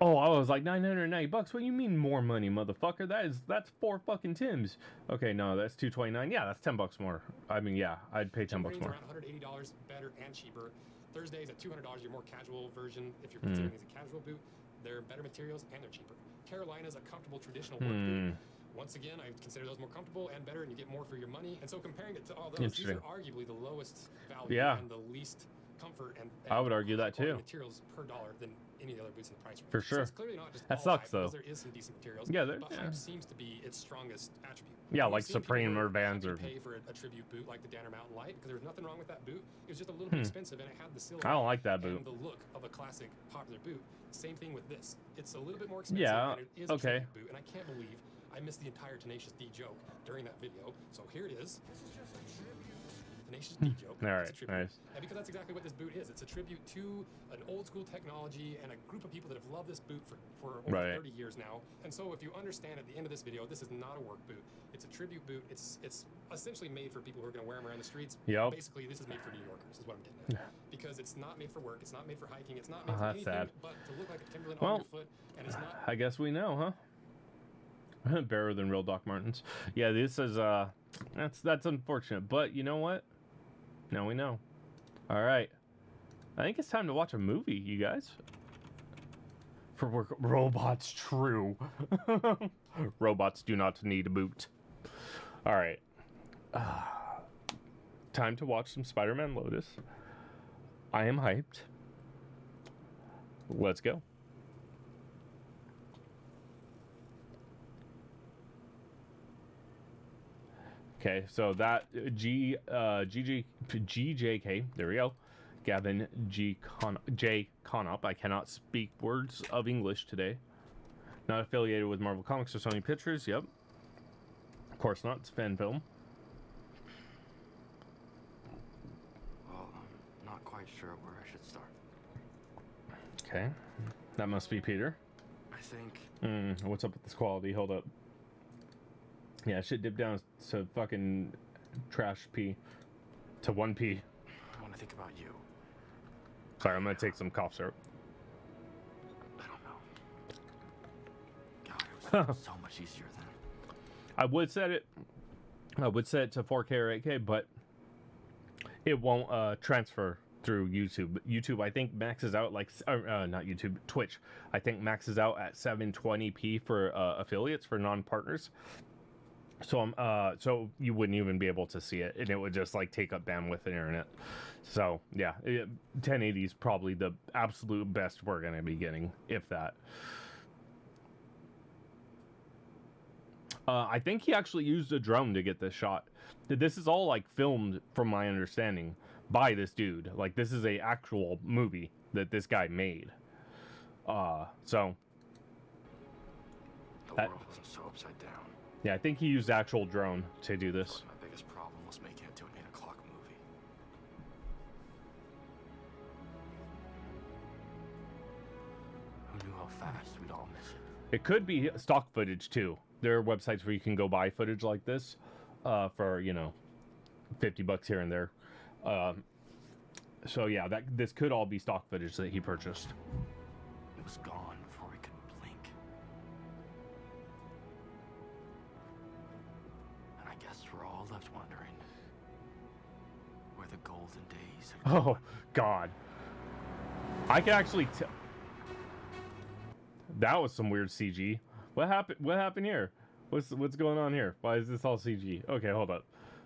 Oh, I was like $990. What do you mean more money, motherfucker? That's 4 fucking Tims. Okay, no, that's $229. Yeah, that's $10 more. I mean, yeah, I'd pay $10 more.
Around $180, better and cheaper. Thursdays at $200, your more casual version. If you're considering it as a casual boot, they're better materials and they're cheaper. Carolina's a comfortable traditional work boot. Once again, I consider those more comfortable and better, and you get more for your money. And so comparing it to all those, these are arguably the lowest value and the least comfort and
I would argue that too.
Materials per dollar than any of the other boots in the price range.
For sure.
So it's clearly not just
that
all
sucks
hype,
though.
There is some decent materials.
Yeah,
but hype seems to be its strongest attribute.
Yeah, like Supreme or Vans or.
Pay for a tribute boot like the Danner Mountain Light because there was nothing wrong with that boot. It was just a little bit expensive and it had the silhouette.
I don't like that boot.
And the look of a classic popular boot. Same thing with this. It's a little bit more expensive.
Yeah.
And it is a tribute boot, and I can't believe I missed the entire Tenacious D joke during that video. So here it is. Tenacious D joke.
All right,
it's a tribute.
nice.
And because that's exactly what this boot is. It's a tribute to an old school technology and a group of people that have loved this boot for over 30 years now. And so if you understand at the end of this video, this is not a work boot. It's a tribute boot. It's essentially made for people who are going to wear them around the streets.
Yep.
Basically, this is made for New Yorkers is what I'm getting at. Because it's not made for work. It's not made for hiking. It's not made for anything but to look like a Timberland on your foot. And it's not.
I guess we know, huh? Better than real Doc Martens. Yeah, this is that's unfortunate, but you know what? Now we know. All right, I think it's time to watch a movie, you guys. For work, robots, true. Robots do not need a boot. All right, time to watch some Spider-Man Lotus. I am hyped. Let's go. Okay, so that GJK, there we go. Gavin J. Conop. I cannot speak words of English today. Not affiliated with Marvel Comics or Sony Pictures. Yep. Of course not. It's a fan film.
Well, I'm not quite sure where I should start.
Okay. That must be Peter.
I think...
What's up with this quality? Hold up. Yeah, shit dipped down to fucking trash P. To 1P.
When I think about you...
Sorry, I'm gonna take some cough syrup.
I don't know. God, it was so much easier then.
I would set it to 4K or 8K, but it won't transfer through YouTube. YouTube, I think, maxes out like not YouTube, Twitch. I think maxes out at 720p for affiliates for non-partners. So so you wouldn't even be able to see it, and it would just like take up bandwidth and internet. So yeah, 1080 is probably the absolute best we're gonna be getting, if that. I think he actually used a drone to get this shot. This is all like filmed, from my understanding, by this dude. Like this is a actual movie that this guy made. So
the world wasn't so upside down.
Yeah, I think he used actual drone to do this.
My biggest problem was making it to an 8 o'clock movie. Who knew how fast we'd all miss it?
It could be stock footage too. There are websites where you can go buy footage like this for, you know, $50 here and there. So yeah, this could all be stock footage that he purchased.
It was gone before we could blink. And I guess we're all left wondering where the golden days had gone.
Oh God, I can actually tell. That was some weird CG. What happened? What happened here? What's going on here? Why is this all CG? Okay, hold up.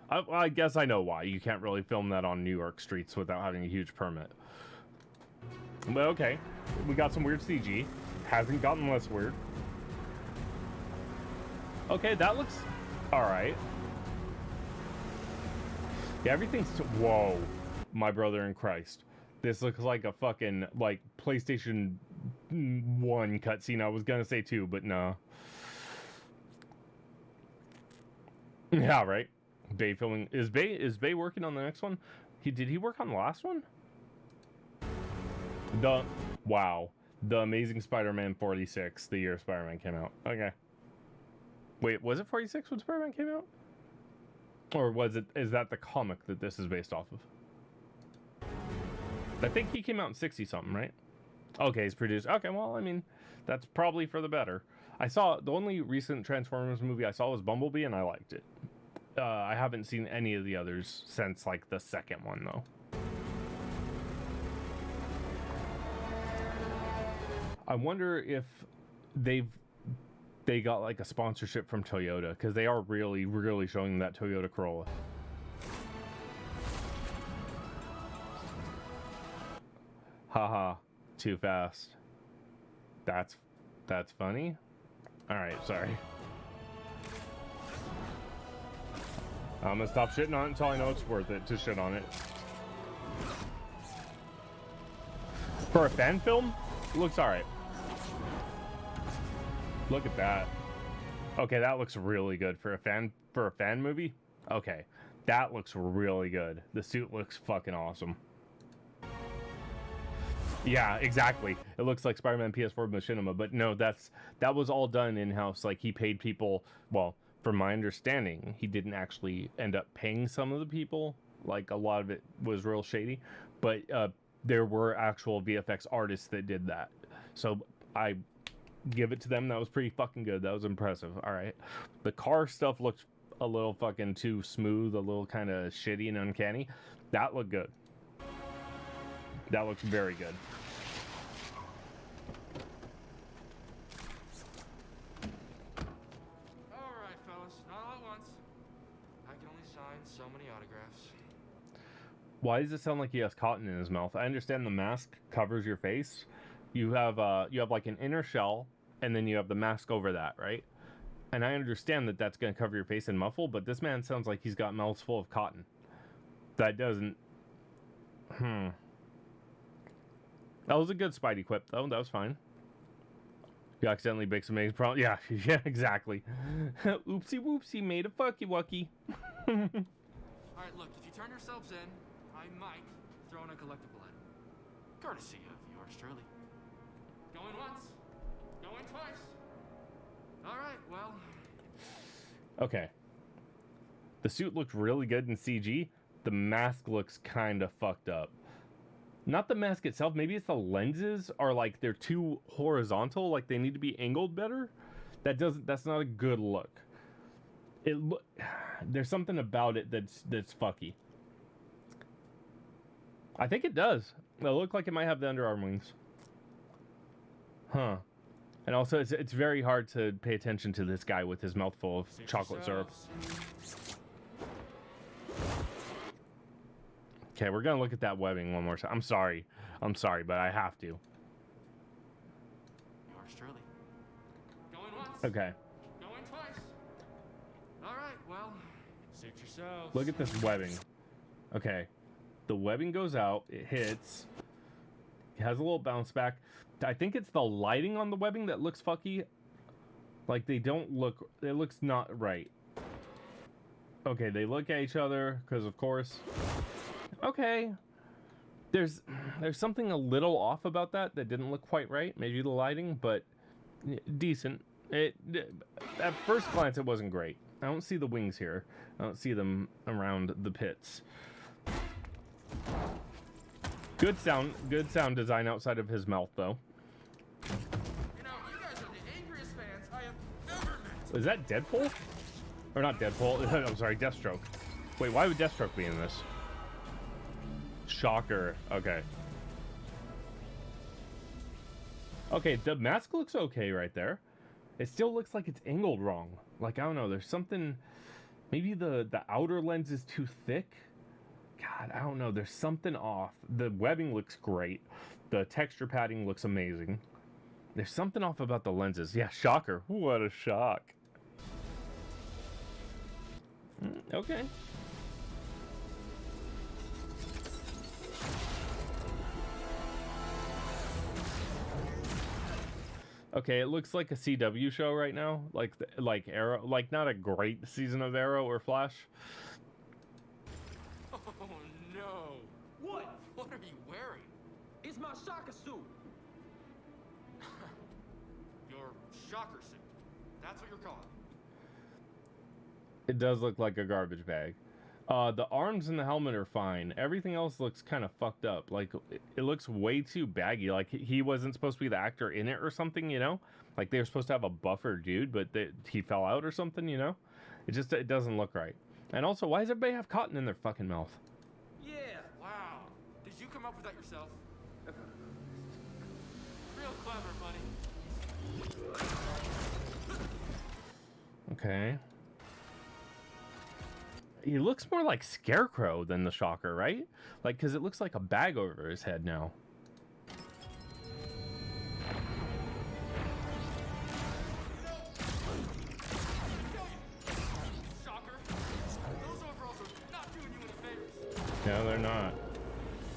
I guess I know why. You can't really film that on New York streets without having a huge permit. But okay, we got some weird CG. Hasn't gotten less weird. Okay, that looks all right. Yeah, everything's whoa. my brother in Christ. This looks like a fucking, like, PlayStation 1 cutscene. I was gonna say 2, but no. Yeah, right. Bay filming. Is Bay working on the next one? Did he work on the last one? Wow. The Amazing Spider-Man 46, the year Spider-Man came out. Okay. Wait, was it 46 when Spider-Man came out? Or is that the comic that this is based off of? I think he came out in 60 something, right? Okay, he's produced. Okay, well, I mean, that's probably for the better. The only recent Transformers movie I saw was Bumblebee, and I liked it. I haven't seen any of the others since, like, the second one, though. I wonder if they got, like, a sponsorship from Toyota, because they are really, really showing that Toyota Corolla. Haha, too fast. That's funny. All right, sorry. I'm gonna stop shitting on it until I know it's worth it to shit on it. For a fan film, it looks all right. Look at that. Okay, that looks really good for a fan movie. Okay, that looks really good. The suit looks fucking awesome. Yeah, exactly. It looks like Spider-Man PS4 Machinima, but no, that was all done in-house. Like, he paid people. Well, from my understanding, he didn't actually end up paying some of the people. Like, a lot of it was real shady, but there were actual VFX artists that did that. So I give it to them. That was pretty fucking good. That was impressive. All right, the car stuff looked a little fucking too smooth, a little kind of shitty and uncanny. That looked good. That looks very good.
All right, fellas, not all at once. I can only sign so many autographs.
Why does it sound like he has cotton in his mouth? I understand the mask covers your face. You have like an inner shell, and then you have the mask over that, right? And I understand that that's going to cover your face and muffle, but this man sounds like he's got mouths full of cotton. That doesn't... That was a good Spidey quip, though. That was fine. You accidentally baked some eggs. Yeah, yeah, exactly. Oopsie whoopsie, made a fucky wucky.
All right, look, if you turn yourselves in, I might throw in a collectible item. Courtesy of yours truly. Going once, going twice. All right, well.
Okay. The suit looked really good in CG. The mask looks kind of fucked up. Not the mask itself. Maybe it's the lenses are like they're too horizontal. Like they need to be angled better. That's not a good look. There's something about it that's fucky. I think it does. It looked like it might have the underarm wings. Huh. And also, it's very hard to pay attention to this guy with his mouth full of chocolate syrup. Okay, we're gonna look at that webbing one more time. I'm sorry, but I have to.
Yours truly. Going once.
Okay.
Going twice. All right, well, suit yourselves.
Look at this webbing. Okay, the webbing goes out. It hits. It has a little bounce back. I think it's the lighting on the webbing that looks fucky. Like they don't look. It looks not right. Okay, they look at each other because of course. Okay, there's something a little off about that didn't look quite right. Maybe the lighting, but decent. At first glance, it wasn't great. I don't see the wings here. I don't see them around the pits. Good sound design outside of his mouth, though.
You know, you guys are the angriest fans I have ever met.
Is that Deadpool? Or not Deadpool? I'm sorry, Deathstroke. Wait, why would Deathstroke be in this? Shocker. Okay. Okay, the mask looks okay right there. It still looks like it's angled wrong. Like, I don't know, there's something... Maybe the outer lens is too thick? God, I don't know. There's something off. The webbing looks great. The texture padding looks amazing. There's something off about the lenses. Yeah, shocker. What a shock. Okay. Okay, it looks like a CW show right now, like Arrow, like not a great season of Arrow or Flash.
Oh no!
What?
What are you wearing?
It's my shocker suit.
Your shocker suit. That's what you're calling
It does look like a garbage bag. The arms and the helmet are fine. Everything else looks kind of fucked up. Like, it looks way too baggy. Like, he wasn't supposed to be the actor in it or something, you know? Like, they were supposed to have a buffer dude, but he fell out or something, you know? It doesn't look right. And also, why does everybody have cotton in their fucking mouth?
Yeah.
Wow. Did you come up with that yourself? Real clever, buddy.
Okay. He looks more like Scarecrow than the Shocker, right? Like, because it looks like a bag over his head now.
Shocker. Those overalls are not doing you any favors.
No, they're not.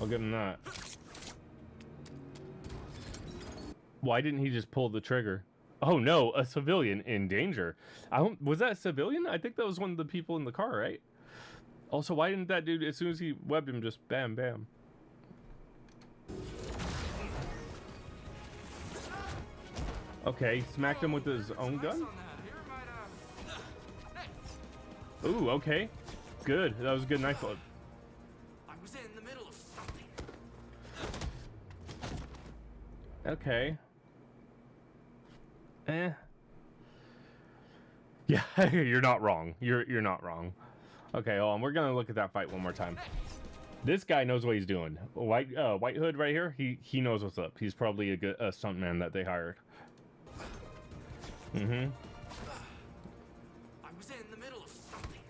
I'll give him that. Why didn't he just pull the trigger? Oh no, a civilian in danger. Was that a civilian? I think that was one of the people in the car, right? Also, why didn't that dude, as soon as he webbed him, just bam, bam? Okay, he smacked him with his own gun? Ooh, okay. Good. That was a good knife flip.
I was in the middle of something.
Okay. Yeah, you're not wrong. You're not wrong. Okay, hold on. We're gonna look at that fight one more time. This guy knows what he's doing. White Hood right here. He knows what's up. He's probably a good stuntman that they hired. Mm-hmm.
I was in the middle of something.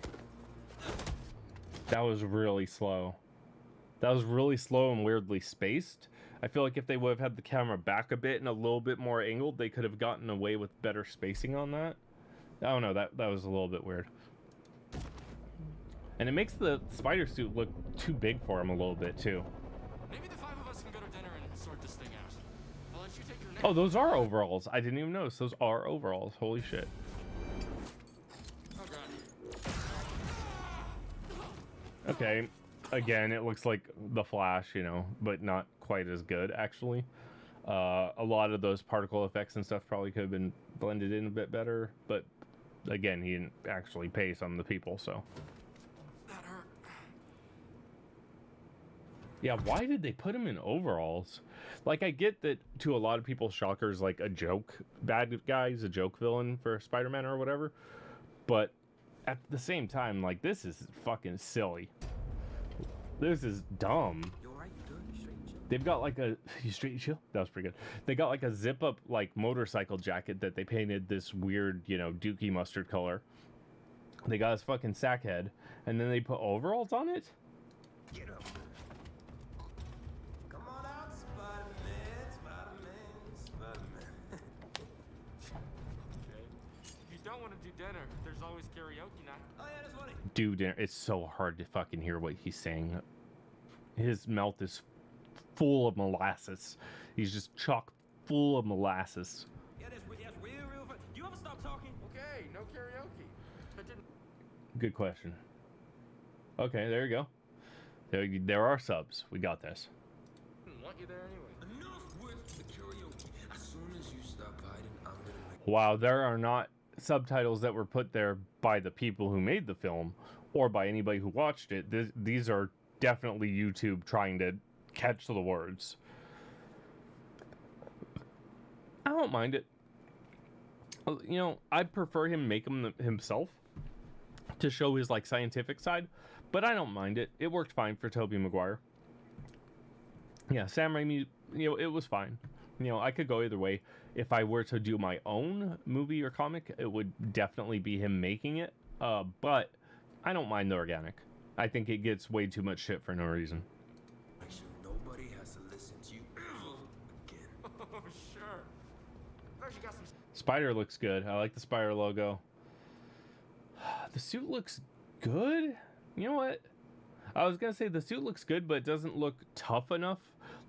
That was really slow. That was really slow and weirdly spaced. I feel like if they would have had the camera back a bit and a little bit more angled, they could have gotten away with better spacing on that. I don't know. That was a little bit weird. And it makes the spider suit look too big for him a little bit, too.
Maybe the five of us can go to dinner and sort this thing out. I'll let you take your nap.
Oh, those are overalls. I didn't even notice. Those are overalls. Holy shit.
Oh, God.
Okay. Again, it looks like the Flash, you know, but not quite as good, actually. A lot of those particle effects and stuff probably could have been blended in a bit better, but again, he didn't actually pay some of the people, so.
That hurt.
Yeah, why did they put him in overalls? Like, I get that to a lot of people, Shocker's like a joke bad guy, he's a joke villain for Spider-Man or whatever, but at the same time, like, this is fucking silly. This is dumb.
You alright? You good? You straight? Chill?
They've got like a you straight chill. That was pretty good. They got like a zip up like motorcycle jacket that they painted this weird, you know, dookie mustard color. They got his fucking sack head, and then they put overalls on it.
Get up. Come on out, Spider-Man, Spider-Man.
Okay. If you don't want to do dinner, there's always karaoke night.
Oh yeah, that's funny.
Dude, it's so hard to fucking hear what he's saying. His mouth is full of molasses. He's just chock full of molasses.
Yeah, that's real fun. You ever stop talking?
Okay, no karaoke. I didn't.
Good question. Okay, there you go. There are subs. We got this.
Want you there anyway.
Enough with the karaoke. As soon as you stop hiding, I'm gonna make.
Wow, there are not subtitles that were put there by the people who made the film or by anybody who watched it. These are definitely YouTube trying to catch the words. I don't mind it. You know, I prefer him make them himself to show his like scientific side, but I don't mind it. It worked fine for Tobey Maguire. Yeah, Sam Raimi, you know, it was fine. You know, I could go either way. If I were to do my own movie or comic, it would definitely be him making it. But I don't mind the organic. I think it gets way too much shit for no reason.
Make sure nobody has to listen to you ever again.
Oh, sure. First, you got some.
Spider looks good. I like the Spider logo. The suit looks good. You know what? I was gonna say the suit looks good, but it doesn't look tough enough.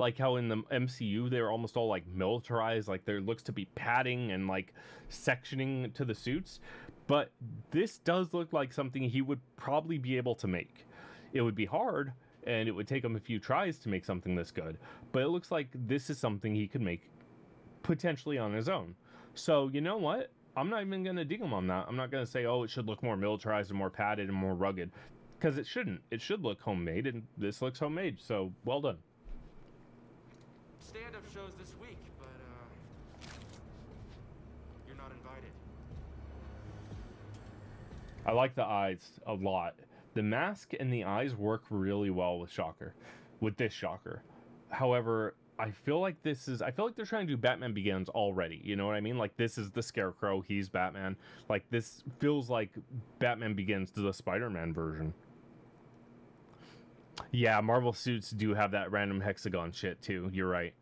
like how in the MCU they're almost all like militarized, like there looks to be padding and like sectioning to the suits. But this does look like something he would probably be able to make. It would be hard, and it would take him a few tries to make something this good, but it looks like this is something he could make potentially on his own. So, you know what? I'm not even going to dig him on that. I'm not going to say, oh, it should look more militarized and more padded and more rugged, because it shouldn't. It should look homemade, and this looks homemade, so well done.
Stand-up shows this week, but you're not invited.
I like the eyes a lot. The mask and the eyes work really well with this Shocker. However, I feel like they're trying to do Batman Begins already. You know what I mean? Like, this is the Scarecrow, he's Batman. Like, this feels like Batman Begins to the Spider-Man version. Yeah, Marvel suits do have that random hexagon shit too. You're right.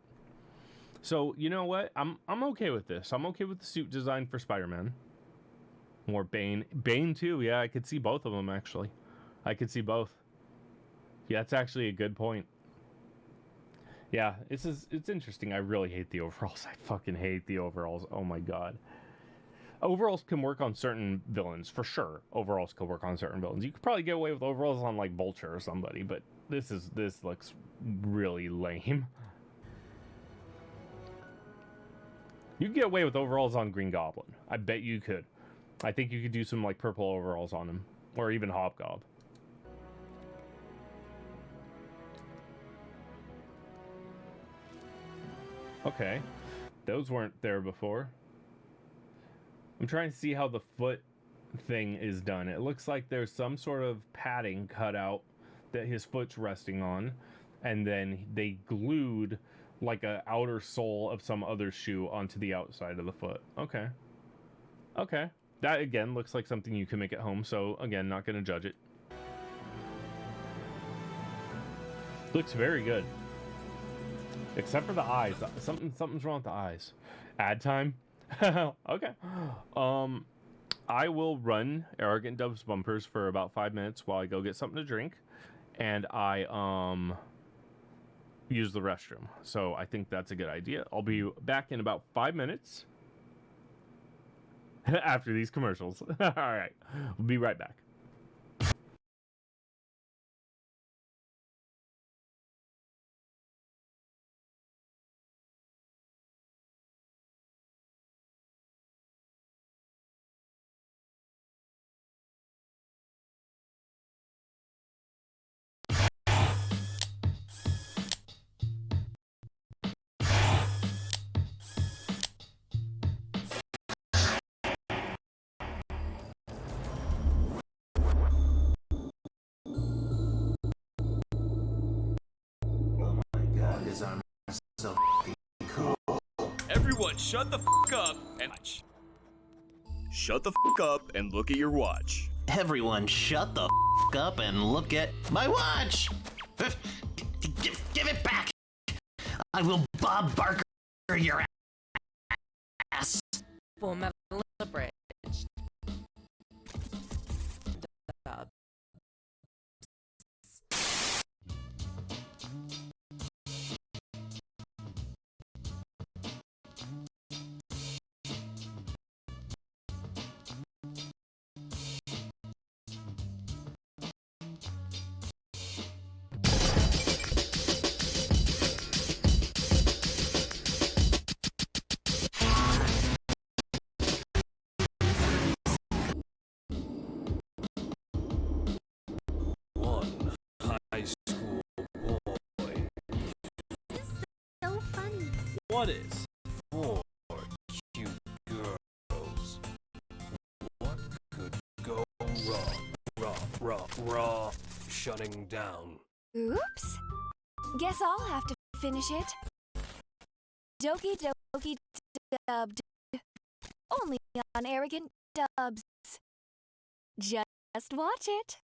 So, you know what? I'm okay with this. I'm okay with the suit design for Spider-Man. More Bane. Bane too, yeah, I could see both of them actually. I could see both. Yeah, that's actually a good point. Yeah, it's interesting. I really hate the overalls. I fucking hate the overalls. Oh my god. Overalls can work on certain villains, for sure. Overalls can work on certain villains. You could probably get away with overalls on like Vulture or somebody, but this looks really lame. You could get away with overalls on Green Goblin. I bet you could. I think you could do some like purple overalls on him, or even Hobgob. Okay, those weren't there before. I'm trying to see how the foot thing is done. It looks like there's some sort of padding cut out that his foot's resting on, and then they glued like a outer sole of some other shoe onto the outside of the foot. Okay. Okay. That, again, looks like something you can make at home, so, again, not going to judge it. Looks very good. Except for the eyes. Something's wrong with the eyes. Ad time? Okay. I will run Arrogant Dove's bumpers for about 5 minutes while I go get something to drink, and I, use the restroom. So I think that's a good idea. I'll be back in about 5 minutes. After these commercials. All right. We'll be right back.
Everyone, shut the f*** up and watch. Shut the f*** up and look at your watch.
Everyone, shut the f*** up and look at my watch! Give it back! I will Bob Barker your ass!
Full Metal Bridge.
What is 4 cute girls? What could go wrong? Shutting down.
Oops. Guess I'll have to finish it. Doki Doki dubbed. Only on Arrogant Dubs. Just watch it.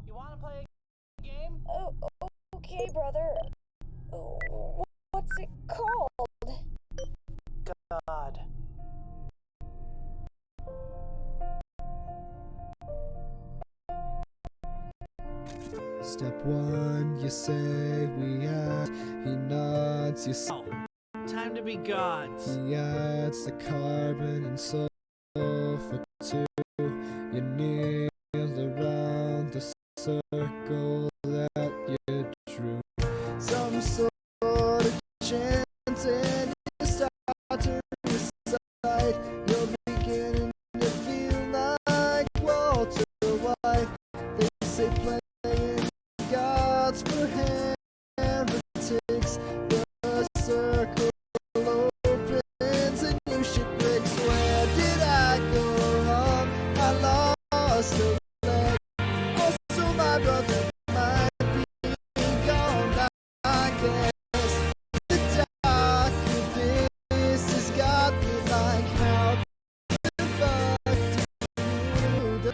You wanna play a game?
Oh, okay, brother. Oh. cold.
God.
Step one, you say we add. He nods, you say.
Time to be gods.
He adds the carbon and sulfur too. You kneel around the circle that you drew. Some sort of chant and you start to recite. You're beginning to feel like Walter White. They say playing gods for heretics. The circle opens and you should break. Where did I go wrong? I lost a leg. Also my brother might be gone. I guess the dark abyss has got me like how the fuck do you?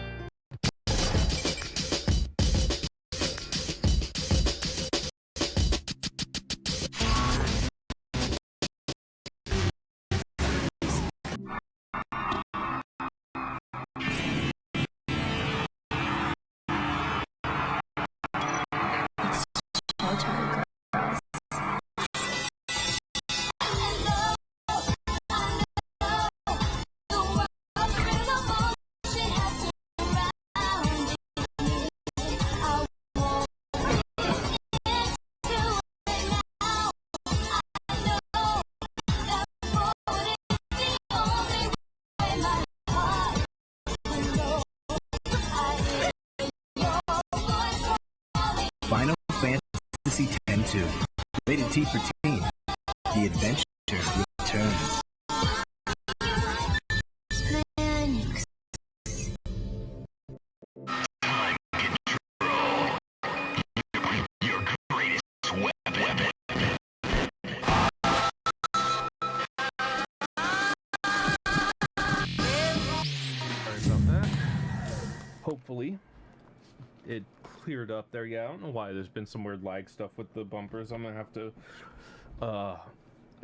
Final Fantasy X-2. Rated T for teen. The adventure returns.
Time control. Your greatest weapon.
Sorry about that. Hopefully, it cleared up there. Yeah, I don't know why there's been some weird lag stuff with the bumpers. I'm gonna have to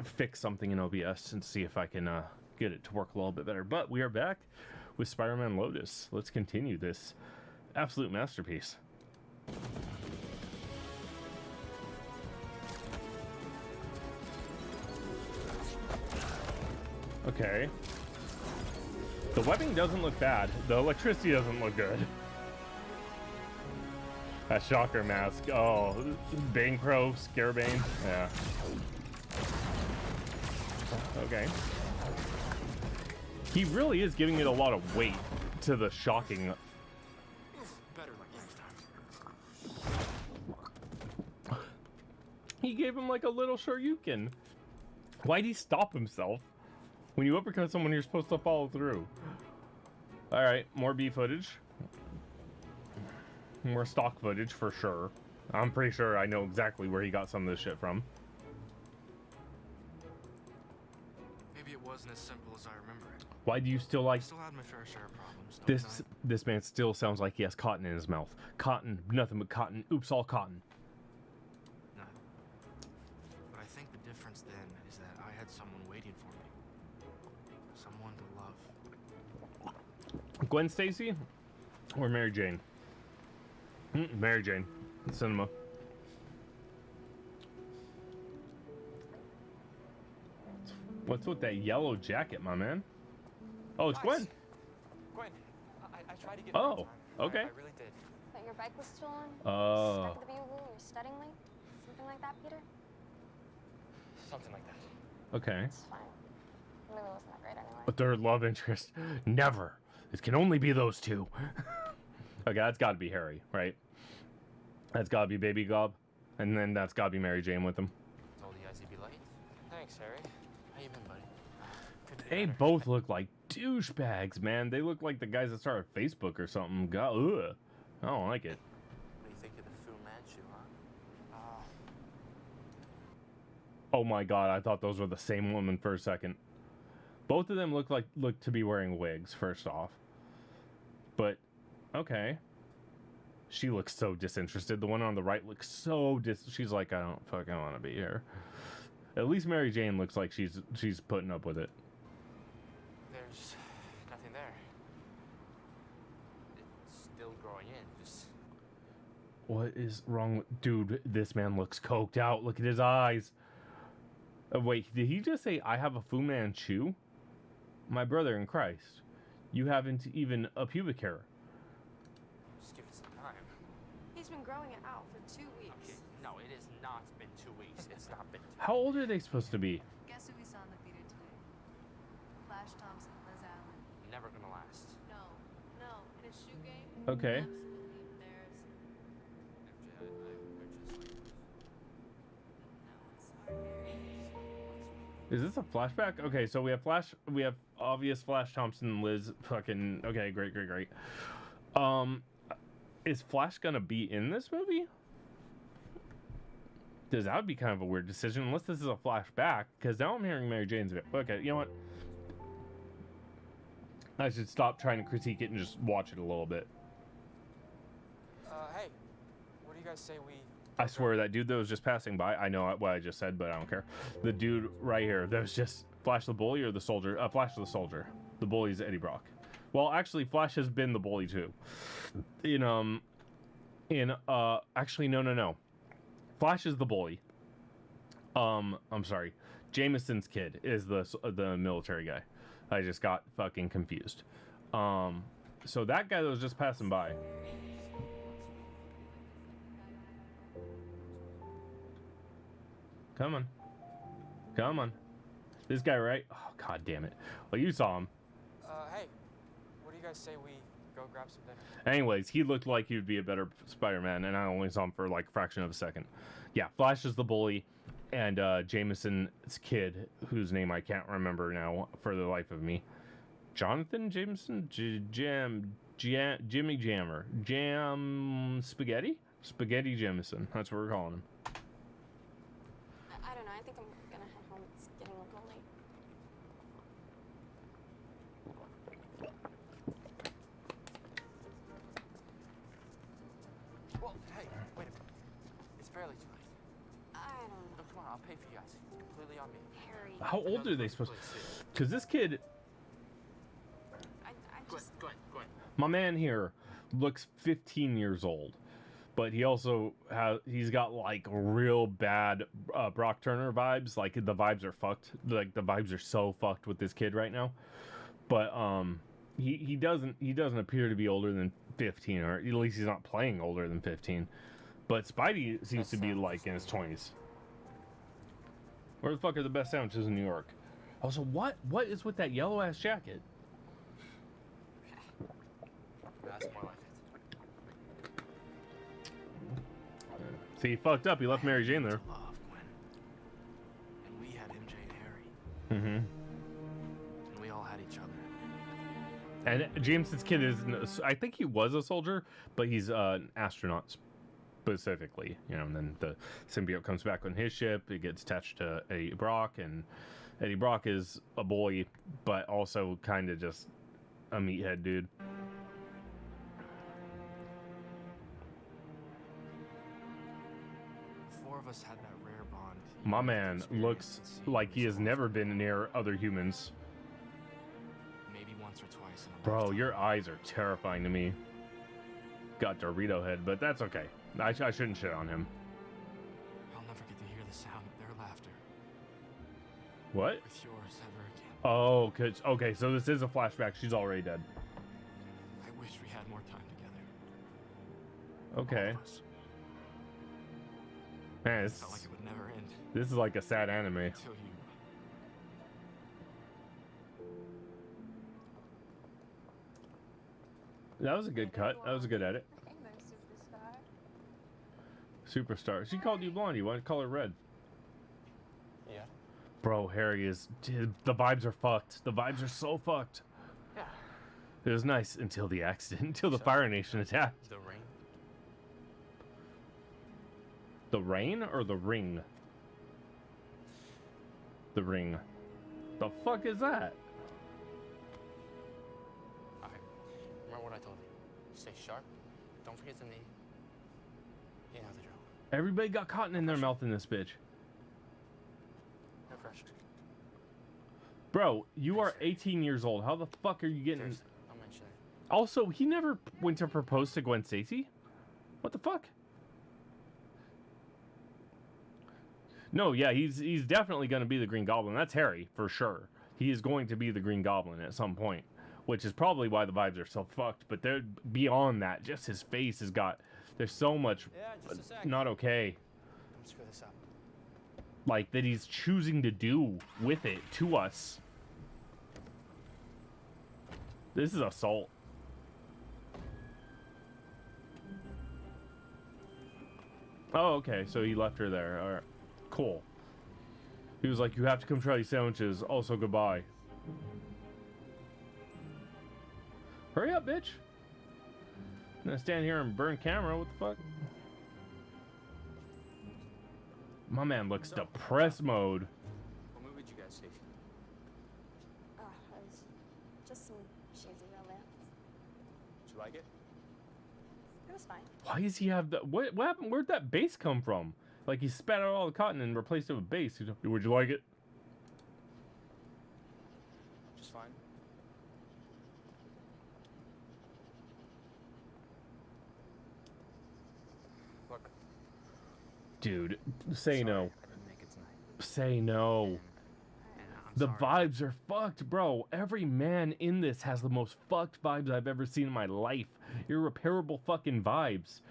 fix something in OBS and see if I can get it to work a little bit better. But we are back with Spider-Man Lotus. Let's continue this absolute masterpiece. Okay. The webbing doesn't look bad. The electricity doesn't look good. That shocker mask. Oh, Bane Pro, Scarebane. Yeah. Okay. He really is giving it a lot of weight to the shocking.
Better like next time.
He gave him like a little Shoryuken. Why'd he stop himself? When you uppercut someone, you're supposed to follow through. Alright, more B footage. More stock footage for sure. I'm pretty sure I know exactly where he got some of this shit from.
Maybe it wasn't as simple as I remember it.
Why do you still like
I still had my fair share of problems. Don't
this man still sounds like he has cotton in his mouth. Cotton, nothing but cotton. Oops, all cotton.
No. But I think the difference then is that I had someone waiting for me. Someone to love.
Gwen Stacy or Mary Jane? Mary Jane. Cinema. What's with that yellow jacket, my man? Oh, it's Gwen.
Gwen, I tried to get
Oh, okay.
I really did.
That your bike was stolen?
Oh.
Stuck at the bugle? You're studying late? Something like that, Peter?
Something like that.
Okay.
It's fine. The movie wasn't that great anyway.
A third love interest. Never. It can only be those two. Okay, that's got to be Harry, right? That's got to be Baby Gob. And then that's got to be Mary Jane with him.
Told you guys you'd be late. Thanks, Harry. How you been, buddy? Good to be
They
better.
both look like douchebags, man. They look like the guys that started Facebook or something. God, ugh. I don't like it.
What do you think of the Fu Manchu, huh?
Oh my god, I thought those were the same woman for a second. Both of them look to be wearing wigs, first off. But, okay. She looks so disinterested. The one on the right looks so she's like, I don't fucking want to be here. At least Mary Jane looks like she's putting up with it.
There's nothing there. It's still growing in. Just
What is wrong with... Dude, this man looks coked out. Look at his eyes. Wait, did he just say, I have a Fu Manchu? My brother in Christ. You haven't even a pubic hair.
just give it some time.
He's been growing it out for 2 weeks.
Okay, no, it has not been 2 weeks. It's not been 2
How old are they supposed to be?
Guess who we saw in the theater today? Flash Thompson, Liz Allen.
Never gonna last.
No. In a shoe game?
Okay.
Absolutely embarrassing. No, it's our
Is this a flashback? Okay, so we have obvious Flash Thompson, Liz, fucking, okay, great. Is Flash gonna be in this movie? Because that would be kind of a weird decision, unless this is a flashback, because now I'm hearing Mary Jane's bit. Okay, you know what? I should stop trying to critique it and just watch it a little bit.
Hey, what do you guys say we...
I swear that dude that was just passing by, I know what I just said, but I don't care. The dude right here, that was just Flash the Bully or the Soldier? Flash the Soldier. The Bully's Eddie Brock. Well, actually, Flash has been the Bully too. Actually, no. Flash is the Bully. I'm sorry. Jameson's kid is the military guy. I just got fucking confused. So that guy that was just passing by. Come on. This guy, right? Oh, god damn it. Well, you saw him.
Hey, what do you guys say we go grab some dinner?
Anyways, he looked like he would be a better Spider-Man, and I only saw him for like a fraction of a second. Yeah, Flash is the Bully, and Jameson's kid, whose name I can't remember now for the life of me. Jonathan Jameson? Jimmy Jammer. Spaghetti? Spaghetti Jameson. That's what we're calling him.
I don't know. I think I'm gonna head home. It's getting a little late.
Well, hey, wait a minute. It's barely too late.
I don't know.
No, come on, I'll pay for you guys. Completely on me.
Harry.
How old are they supposed to... Because this kid...
I
Go
just...
ahead.
My man here looks 15 years old, but he also he's got like real bad Brock Turner vibes. Like the vibes are fucked. Like the vibes are so fucked with this kid right now. But he doesn't appear to be older than 15, or at least he's not playing older than 15. But Spidey seems to be like in his 20s. Where the fuck are the best sandwiches in New York? Also, what is with that yellow ass jacket?
That's more like it.
See, he fucked up. He left Mary Jane there.
Love, Gwen. And we had MJ and Harry.
Mm-hmm.
And we all had each other.
And Jameson's kid is, I think he was a soldier, but he's an astronaut specifically. You know, and then the symbiote comes back on his ship. It gets attached to Eddie Brock, and Eddie Brock is a bully, but also kind of just a meathead dude.
Four of us had that rare bond.
My man looks like he has never been near other humans.
Maybe once or twice in a
Bro,
lifetime.
your eyes are terrifying to me. Got Dorito head, but that's okay. I shouldn't shit on him.
I'll never get to hear the sound of their laughter.
What?
With yours ever again.
Oh, okay, so this is a flashback. She's already dead.
I wish we had more time together.
Okay.
All of us.
Man,
It felt like it would never end
this is like a sad anime.
until you.
That was a good cut. That was a good edit.
Hey there, superstar.
Superstar. She called you blonde. You want to call her red.
Yeah.
Bro, Harry is... The vibes are fucked. The vibes are so fucked.
Yeah.
It was nice until the accident. Until the Fire Nation attacked.
The rain.
The rain or the ring? The ring. The fuck is that?
Alright. Remember what I told you. Stay sharp. Don't forget the knee. You know the drill.
Everybody got cotton in their mouth in this bitch. Bro, you are 18 years old. How the fuck are you getting...
Seriously, I'll mention it.
Also, he never went to propose to Gwen Stacy? What the fuck? No, yeah, he's definitely going to be the Green Goblin. That's Harry, for sure. He is going to be the Green Goblin at some point, which is probably why the vibes are so fucked. But they're beyond that. Just his face has got... There's so much not okay.
Don't screw this up.
Like, that he's choosing to do with it to us. This is assault. Oh, okay, so he left her there. Alright, cool. He was like, you have to come try these sandwiches. Also, goodbye. Hurry up, bitch. I'm gonna stand here and burn camera. What the fuck? My man looks depressed mode.
What movie did you guys see?
It was just some cheesy romance.
Did you like it?
It was fine.
Why does he have the... What happened? Where'd that base come from? Like, he spat out all the cotton and replaced it with base. Would you like it?
Just fine. Look.
Dude, say no.
I didn't make it tonight.
Say no.
And I'm
The
sorry.
vibes are fucked, bro. Every man in this has the most fucked vibes I've ever seen in my life. Irreparable fucking vibes.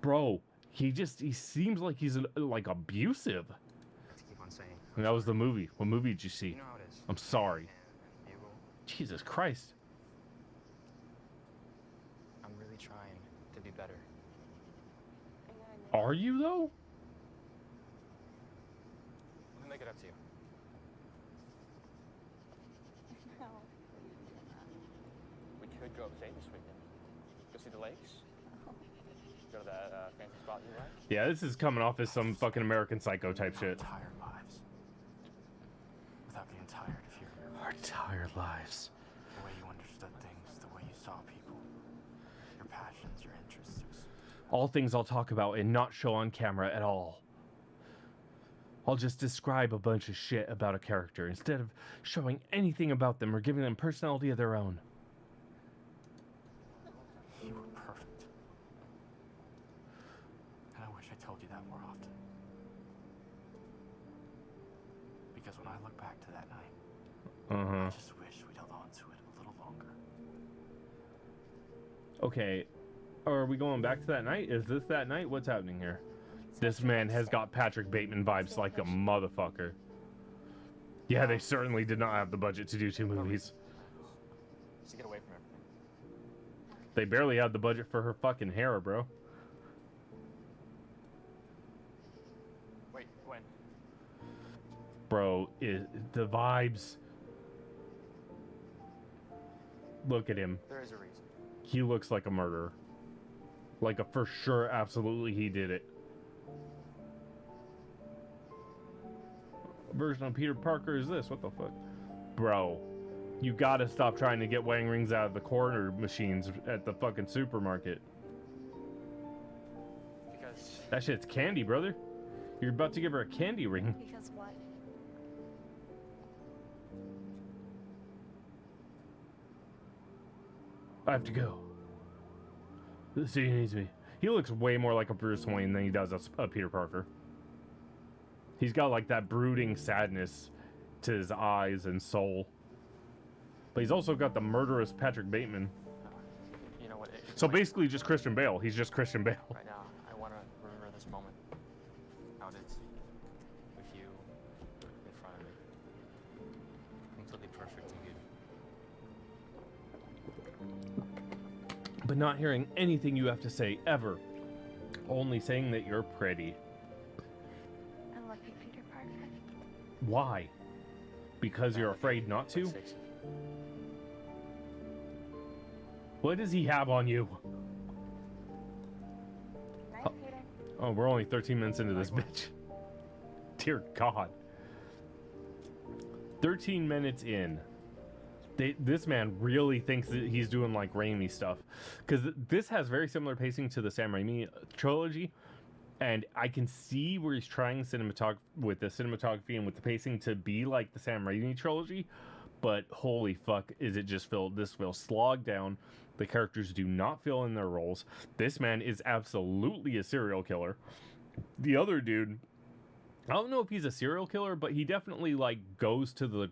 Bro, he seems like he's like abusive.
I have to keep on saying.
And that was the movie. What movie did you see?
You know how it is.
I'm sorry.
And you will.
Jesus Christ.
I'm really trying to be better.
Are you, though?
Let me make it up to you.
No.
We could go upstate this weekend. Go see the lakes. Go to that fancy spot you like.
Yeah, this is coming off as some fucking American Psycho type shit.
Tired lives. Without getting tired of hearing your
Our tired lives.
the way you understood things, the way you saw people, your passions, your interests.
All things I'll talk about and not show on camera at all. I'll just describe a bunch of shit about a character instead of showing anything about them or giving them personality of their own.
You were perfect. And I wish I told you that more often. Because when I look back to that night, I just wish we'd held on to it a little longer.
Okay, are we going back to that night? Is this that night? What's happening here? This man has got Patrick Bateman vibes like a motherfucker. Yeah, they certainly did not have the budget to do 2 movies.
Just to get away from everything.
They barely had the budget for her fucking hair, bro.
Wait, when?
Bro, the vibes. Look at him.
There is a reason.
He looks like a murderer. Like a for sure, absolutely he did it. Version of Peter Parker is this? What the fuck? Bro, you gotta stop trying to get wedding rings out of the corner machines at the fucking supermarket.
Because
That shit's candy, brother. You're about to give her a candy ring.
Because what?
I have to go. The city needs me. He looks way more like a Bruce Wayne than he does a Peter Parker. He's got like that brooding sadness to his eyes and soul. But he's also got the murderous Patrick Bateman.
you know what?
So basically just Christian Bale. He's just Christian Bale.
Right now, I want to remember this moment. How it is. With you in front of me. Completely perfect and beautiful.
But not hearing anything you have to say ever. Only saying that you're pretty.
I love you, Peter Parker.
Why? Because you're afraid not to? What does he have on you?
Right, Peter?
Oh, we're only 13 minutes into this bitch. Dear God. 13 minutes in. This man really thinks that he's doing like Raimi stuff. Because this has very similar pacing to the Sam Raimi trilogy. And I can see where he's trying with the cinematography and with the pacing to be like the Sam Raimi trilogy. but holy fuck, is it just this feels slogged down. The characters do not fill in their roles. This man is absolutely a serial killer. The other dude, I don't know if he's a serial killer, but he definitely like goes to the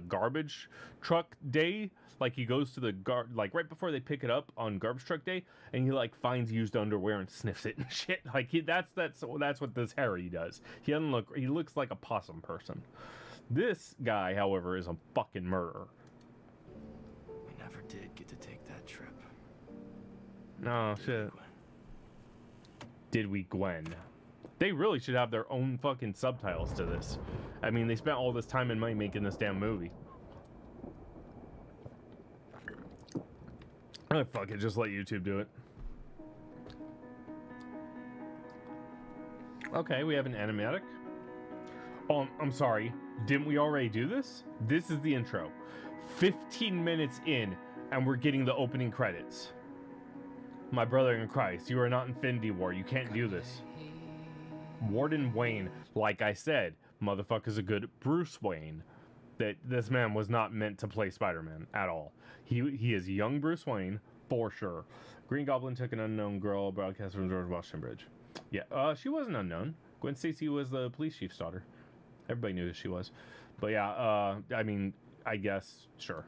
garbage truck day. Like he goes to the like right before they pick it up on garbage truck day, and he like finds used underwear and sniffs it and shit. Like that's what this Harry does. He looks like a possum person. This guy, however, is a fucking murderer.
We never did get to take that trip.
No shit. Did we, Gwen? They really should have their own fucking subtitles to this. I mean, they spent all this time and money making this damn movie. Oh, fuck it, just let YouTube do it. Okay, we have an animatic. Oh, I'm sorry. Didn't we already do this? This is the intro. 15 minutes in, and we're getting the opening credits. My brother in Christ, you are not Infinity War. You can't do this. Warden Wayne, like I said, motherfucker's a good Bruce Wayne. That this man was not meant to play Spider-Man at all. He is young Bruce Wayne for sure. Green Goblin took an unknown girl broadcast from George Washington Bridge. Yeah, she wasn't unknown. Gwen Stacy was the police chief's daughter. Everybody knew who she was. But yeah, I mean, I guess sure.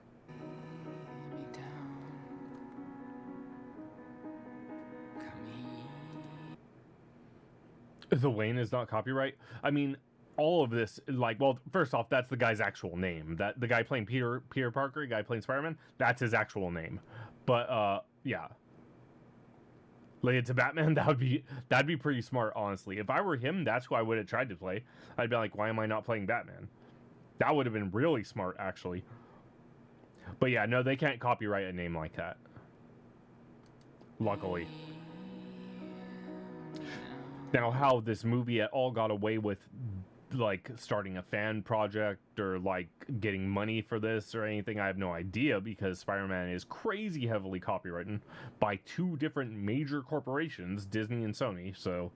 The Wayne is not copyright. I mean, all of this, like, well, first off, that's the guy's actual name. That the guy playing Peter Parker, the guy playing Spider-Man, that's his actual name. But yeah, like it's a Batman. That'd be pretty smart, honestly. If I were him, that's who I would have tried to play. I'd be like, why am I not playing Batman? That would have been really smart, actually. But yeah, no, they can't copyright a name like that. Luckily. Now, how this movie at all got away with, like, starting a fan project or, like, getting money for this or anything, I have no idea, because Spider-Man is crazy heavily copyrighted by two different major corporations, Disney and Sony, so...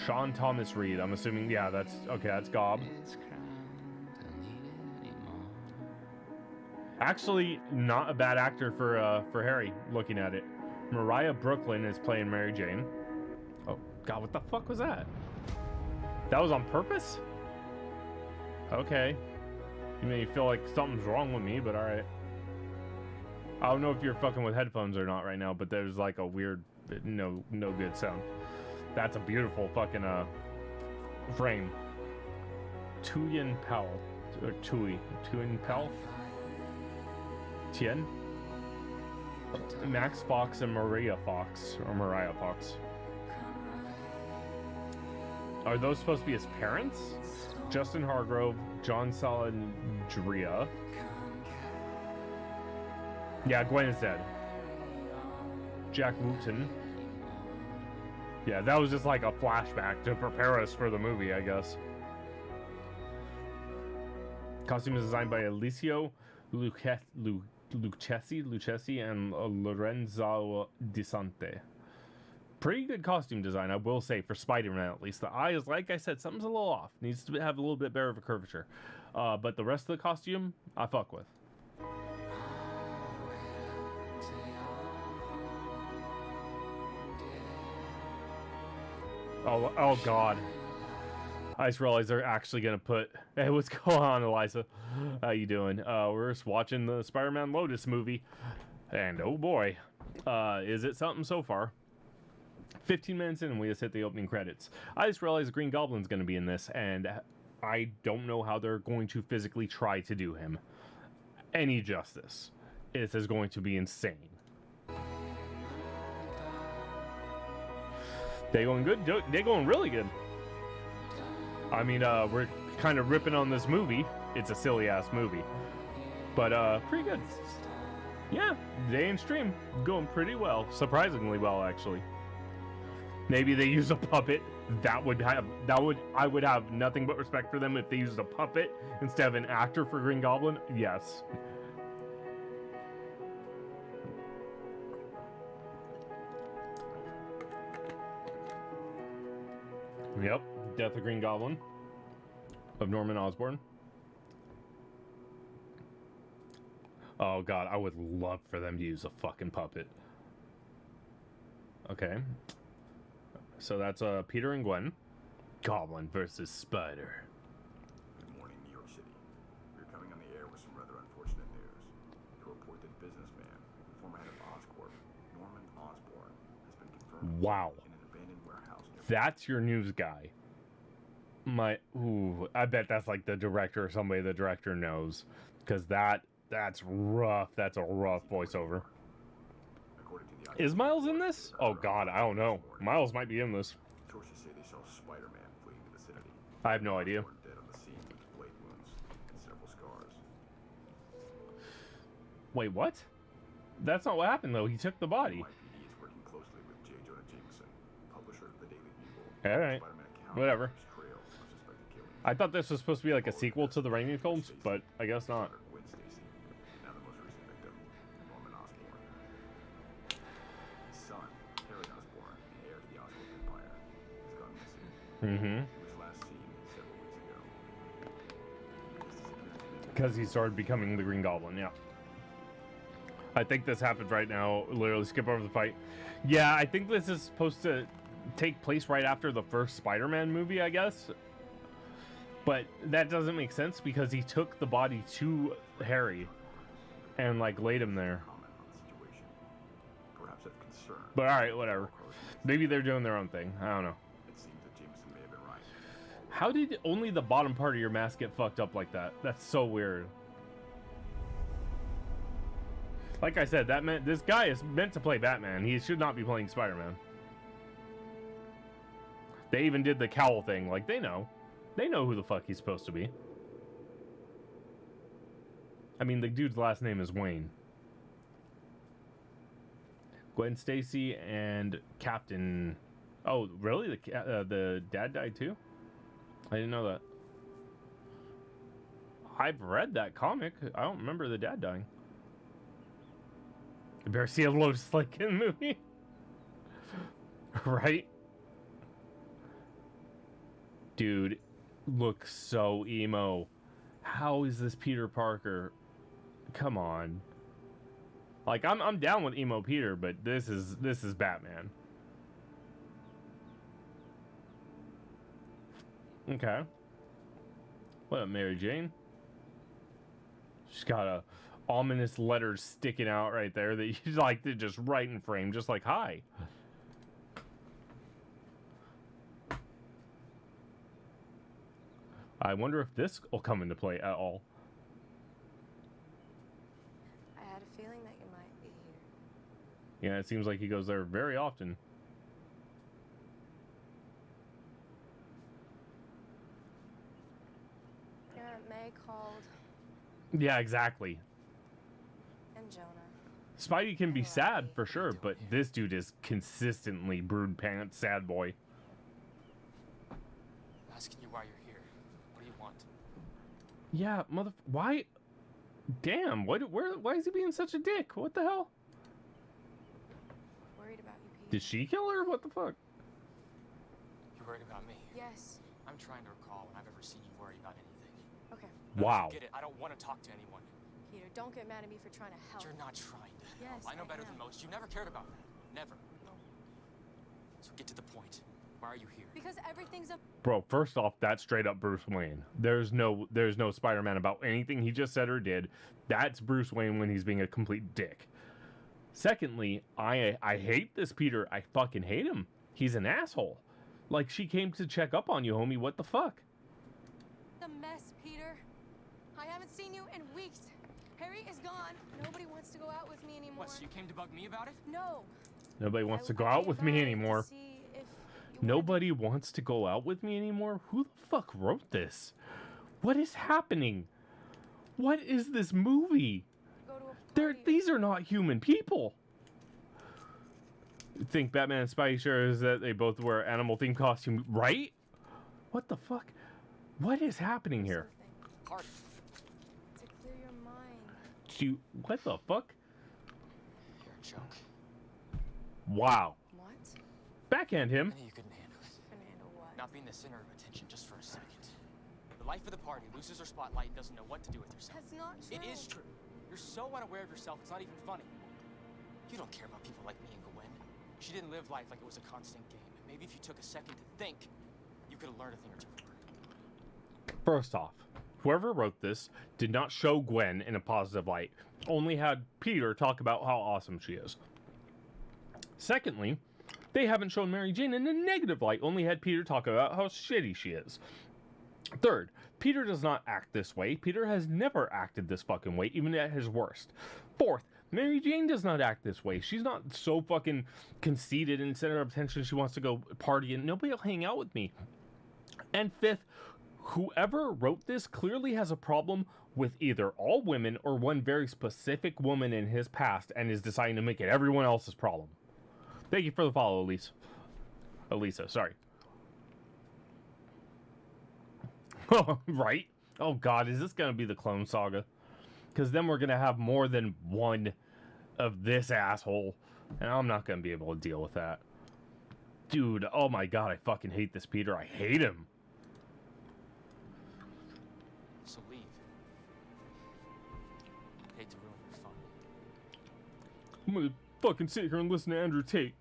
Sean Thomas Reed, I'm assuming, yeah, that's Gob. Actually, not a bad actor for Harry, looking at it. Mariah Brooklyn is playing Mary Jane. Oh, God, what the fuck was that? That was on purpose? Okay. You made me feel like something's wrong with me, but alright. I don't know if you're fucking with headphones or not right now, but there's like a weird, no good sound. That's a beautiful fucking, frame. Tuyen Powell. Or Tuyen Powell? Tien? Max Fox and Mariah Fox. Are those supposed to be his parents? Justin Hargrove, John Salandria. Yeah, Gwen is dead. Jack Wooten. Yeah, that was just like a flashback to prepare us for the movie, I guess. Costume is designed by Alicio Lucchesi and Lorenzo Di Sante. Pretty good costume design, I will say, for Spider-Man at least. The eyes, like I said, something's a little off. Needs to have a little bit better of a curvature. But the rest of the costume, I fuck with. Oh God. I just realized they're actually gonna put... Hey, what's going on, Eliza? How you doing? We're just watching the Spider-Man Lotus movie. And oh boy, is it something so far. 15 minutes in and we just hit the opening credits. I just realized Green Goblin's gonna be in this, and I don't know how they're going to physically try to do him any justice. This is going to be insane. They going good? They going really good. I mean, we're kind of ripping on this movie. It's a silly-ass movie. But, pretty good. Yeah, day and stream going pretty well. Surprisingly well, actually. Maybe they use a puppet. I would have nothing but respect for them if they used a puppet instead of an actor for Green Goblin. Yes. Yep, Death of Green Goblin. Of Norman Osborn? Oh god, I would love for them to use a fucking puppet. Okay. So that's Peter and Gwen. Goblin versus Spider.
Good morning, New York City. We're coming on the air with some rather unfortunate news. To report that businessman, former head of Oscorp, Norman Osborn, has been confirmed
Wow.
in an abandoned warehouse near
That's your news guy. I bet that's like the director or somebody the director knows. Because that's rough. That's a rough voiceover. Is Miles in this? Oh god, I don't know. Miles might be in this.
Sources say they saw Spider-Man fleeing the vicinity.
I have no idea.
Dead on the scene with blade wounds and several scars.
Wait, what? That's not what happened though. He took the body.
NYPD is working closely with J. Jonah Jameson, publisher of the Daily Bugle.
Alright.
Spider-Man account
Whatever.
trail of suspected killings.
I thought this was supposed to be like a sequel to the Raimi films, but I guess not.
Gwen Stacy, now the most recent victim, Norman Osborn. His son, Harry Osborn, the heir to the Osborn Empire, has gone missing.
Mm-hmm.
He was last seen several weeks ago.
Because he started becoming the Green Goblin, yeah. I think this happens right now. Literally skip over the fight. Yeah, I think this is supposed to take place right after the first Spider-Man movie, I guess. But that doesn't make sense because he took the body to Harry and like laid him there.
Comment on the situation. Perhaps of concern.
But alright, whatever. Maybe they're doing their own thing. I don't know.
It seems that Jameson may have been right.
How did only the bottom part of your mask get fucked up like that? That's so weird. Like I said, this guy is meant to play Batman. He should not be playing Spider-Man. They even did the cowl thing. Like, they know. They know who the fuck he's supposed to be. I mean, the dude's last name is Wayne. Gwen Stacy and Captain... Oh, really? The dad died too? I didn't know that. I've read that comic. I don't remember the dad dying. You better see a Lotus Lake movie. Right? Dude, looks so emo. How is this Peter Parker? Come on. Like, I'm down with emo Peter, but this is Batman. Okay. What up, Mary Jane? She's got a ominous letters sticking out right there that you like to just write in frame, just like hi. I wonder if this will come into play at all.
I had a feeling that you might be here.
Yeah, it seems like he goes there very often.
Your Aunt May called,
Yeah, exactly.
and Jonah.
Spidey can be sad for sure, but this dude is consistently brood pants sad boy.
I'm asking you why you're here. What do you want?
Yeah, why? Damn, why is he being such a dick? What the hell?
Worried about you, Pete.
Did she kill her? What the fuck?
You're worried about me?
Yes.
I'm trying to recall when I've ever seen you worry about anything.
Okay.
Wow.
Get it? I don't want to talk to anyone.
Peter, don't get mad at me for trying to help.
You're not trying to help.
Yes,
I know better
am.
than most. You never cared about that. Never. So get to the point. Why are you here?
Because everything's a...
Bro, first off, that's straight up Bruce Wayne. There's no Spider-Man about anything he just said or did. That's Bruce Wayne when he's being a complete dick. Secondly, I hate this Peter. I fucking hate him. He's an asshole. Like, she came to check up on you, homie. What the fuck?
a mess, Peter. I haven't seen you in weeks. Harry is gone. Nobody wants to go out with me anymore.
What, so you came to bug me about it?
No.
Nobody wants to go out with me anymore. Nobody wants to go out with me anymore? Who the fuck wrote this? What is happening? What is this movie? These are not human people. You think Batman and Spidey sure is that they both wear animal-themed costume, right? What the fuck? What is happening here?
Party.
To clear your mind.
What the fuck?
You're a joke.
Wow.
What?
Backhand him.
I knew you couldn't handle it.
Couldn't handle what?
Not being the center of attention just for a second. the life of the party, loses her spotlight and doesn't know what to do with herself.
That's not true.
It is true. You're so unaware of yourself, it's not even funny. You don't care about people like me and Gwen. She didn't live life like it was a constant game. Maybe if you took a second to think, you could have learned a thing or two from her.
First off, whoever wrote this did not show Gwen in a positive light, only had Peter talk about how awesome she is. Secondly, they haven't shown Mary Jane in a negative light, only had Peter talk about how shitty she is. Third, Peter does not act this way. Peter has never acted this fucking way, even at his worst. Fourth, Mary Jane does not act this way. She's not so fucking conceited and center of attention she wants to go party and nobody will hang out with me. And fifth, whoever wrote this clearly has a problem with either all women or one very specific woman in his past and is deciding to make it everyone else's problem. Thank you for the follow, Elise. Elisa, sorry. Right? Oh god, is this gonna be the Clone Saga? Because then we're gonna have more than one of this asshole. And I'm not gonna be able to deal with that. Dude, oh my god, I fucking hate this Peter. I hate him.
So leave. Hate to ruin your fun.
I'm gonna fucking sit here and listen to Andrew Tate.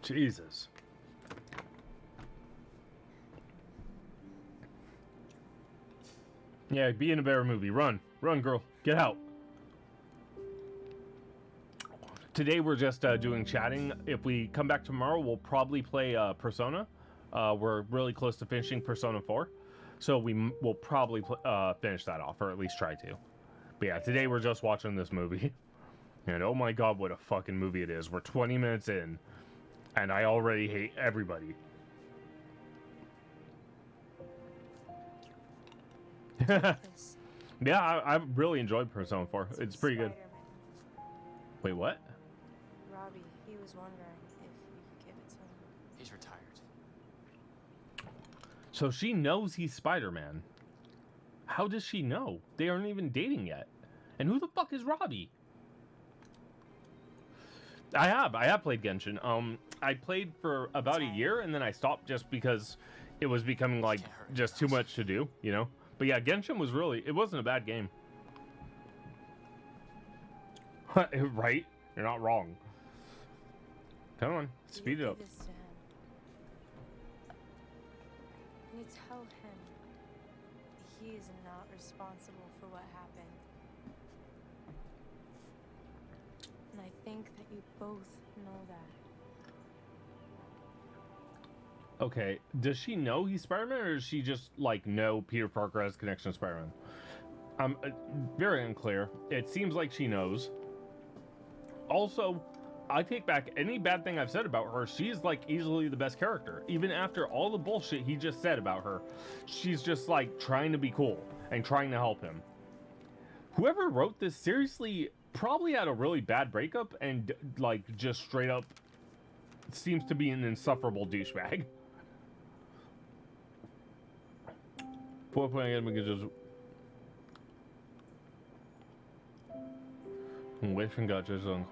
Jesus. Yeah, be in a better movie. Run. Run, girl. Get out. Today we're just doing chatting. If we come back tomorrow, we'll probably play Persona. We're really close to finishing Persona 4. So we'll probably finish that off, or at least try to. But yeah, today we're just watching this movie. And oh my god, what a fucking movie it is. We're 20 minutes in. And I already hate everybody. Yeah, I really enjoyed Persona 4. It's pretty good. Wait, what?
Robbie, he was wondering if you could give it to him.
He's retired.
So she knows he's Spider-Man. How does she know? They aren't even dating yet. And who the fuck is Robbie? I have played Genshin. I played for about a year and then I stopped just because it was becoming like just too much to do, you know? But yeah, Genshin was really, it wasn't a bad game. Right? You're not wrong. Come on, speed it up.
This to him. And you tell him that he is not responsible for what happened. And I think that you both know that.
Okay, does she know he's Spider-Man, or does she just, like, know Peter Parker has a connection to Spider-Man? I'm very unclear. It seems like she knows. Also, I take back any bad thing I've said about her. She's, like, easily the best character. Even after all the bullshit he just said about her, she's just, like, trying to be cool and trying to help him. Whoever wrote this, seriously, probably had a really bad breakup and, like, just straight up seems to be an insufferable douchebag. 4 point again, we can just wait for gotcha's on.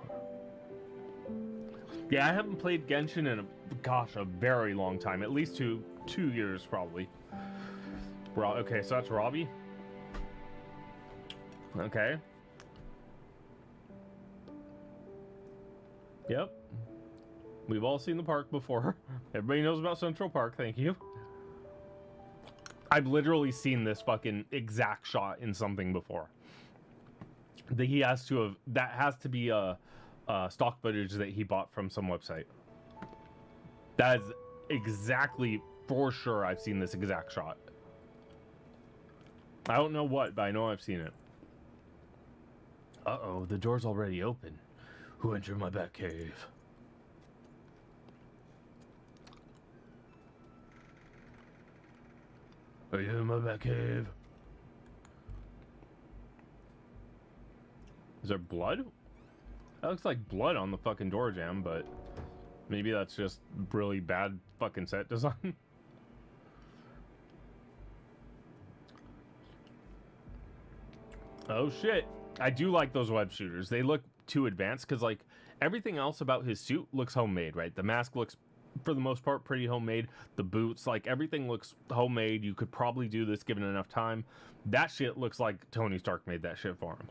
Yeah, I haven't played Genshin in a very long time. At least two years probably. Okay, so that's Robbie. Okay. Yep. We've all seen the park before. Everybody knows about Central Park, thank you. I've literally seen this fucking exact shot in something before. That has to be a stock footage that he bought from some website. That is exactly, for sure, I've seen this exact shot. I don't know what, but I know I've seen it. Uh-oh, the door's already open. Who entered my back cave? Are you in my back cave? Is there blood? That looks like blood on the fucking door jamb, but maybe that's just really bad fucking set design. Oh shit. I do like those web shooters. They look too advanced because, like, everything else about his suit looks homemade, right? The mask looks for the most part, pretty homemade. The boots, like, everything looks homemade. You could probably do this given enough time. That shit looks like Tony Stark made that shit for him.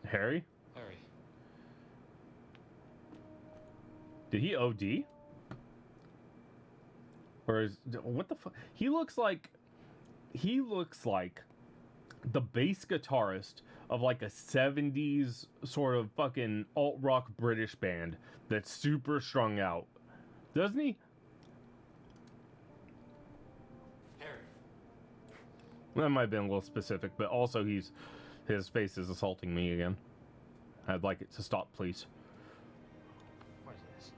Harry?
Harry.
Did he OD? Or is... What the fuck? He looks like the bass guitarist of like a 70s sort of fucking alt-rock British band that's super strung out. Doesn't he?
Harry.
That might have been a little specific, but also his face is assaulting me again. I'd like it to stop, please.
What is this?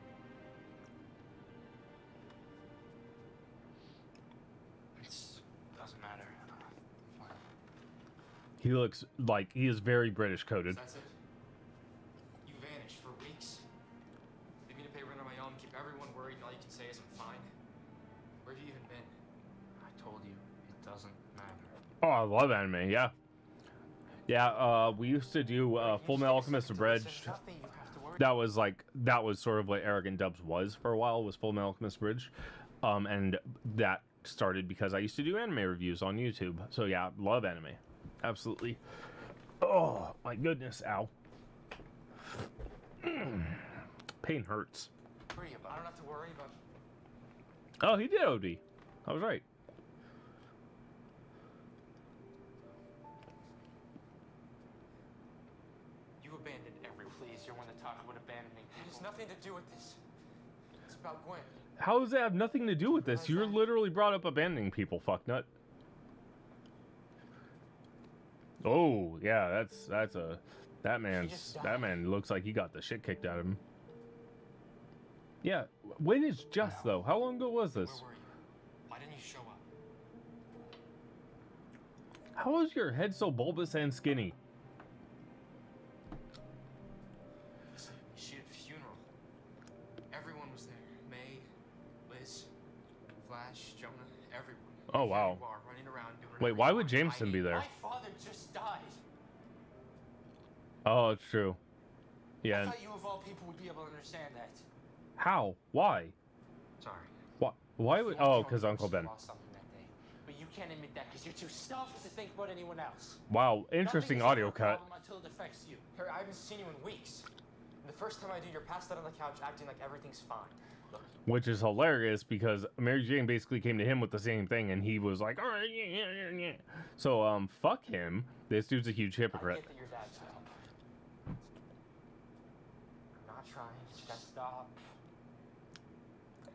It doesn't matter. Fine.
He looks like he is very British coded.
That's it. You vanished for weeks. Leave me to pay rent on my own, keep everyone worried, and all you can say is I'm fine. Where have you even been? I told you, it doesn't matter.
Oh, I love anime, yeah. Yeah, we used to do Full Metal Alchemist Abridged. That was sort of what Arrogant Dubs was for a while, was Full Metal Alchemist Abridged. And that started because I used to do anime reviews on YouTube. So yeah, love anime. Absolutely. Oh, my goodness, ow. Pain hurts.
Free, but I don't have to worry about...
Oh, he did OD. I was right.
You abandoned every... Please, you're one to talk about abandoning people. It has nothing to do with this. It's about Gwen.
How does that have nothing to do with this? You're literally brought up abandoning people, fucknut. Oh, yeah, that man looks like he got the shit kicked out of him. Yeah, when is Just, though? How long ago was this?
Where were you? Why didn't you show up?
How is your head so bulbous and skinny?
She had a funeral. Everyone was there. May, Liz, Flash, Jonah, everyone.
Oh, wow.
You are running around doing
Wait, why would Jameson be there?
My father just died.
Oh, it's true.
I
Yeah.
thought you of all people would be able to understand that.
How? Why?
Sorry.
Why would... Oh, because Uncle Ben.
Lost something that day. But you can't admit that because you're too selfish to think about anyone else.
Wow, interesting
Nothing is
audio
your
cut.
problem until it affects you. Harry, I haven't seen you in weeks. And the first time I do, you're passed out on the couch acting like everything's fine. Look,
Which is hilarious because Mary Jane basically came to him with the same thing and he was like, all right, yeah. So, fuck him. This dude's a huge
I
hypocrite.
get that your dad's help. I'm not trying. Just stop.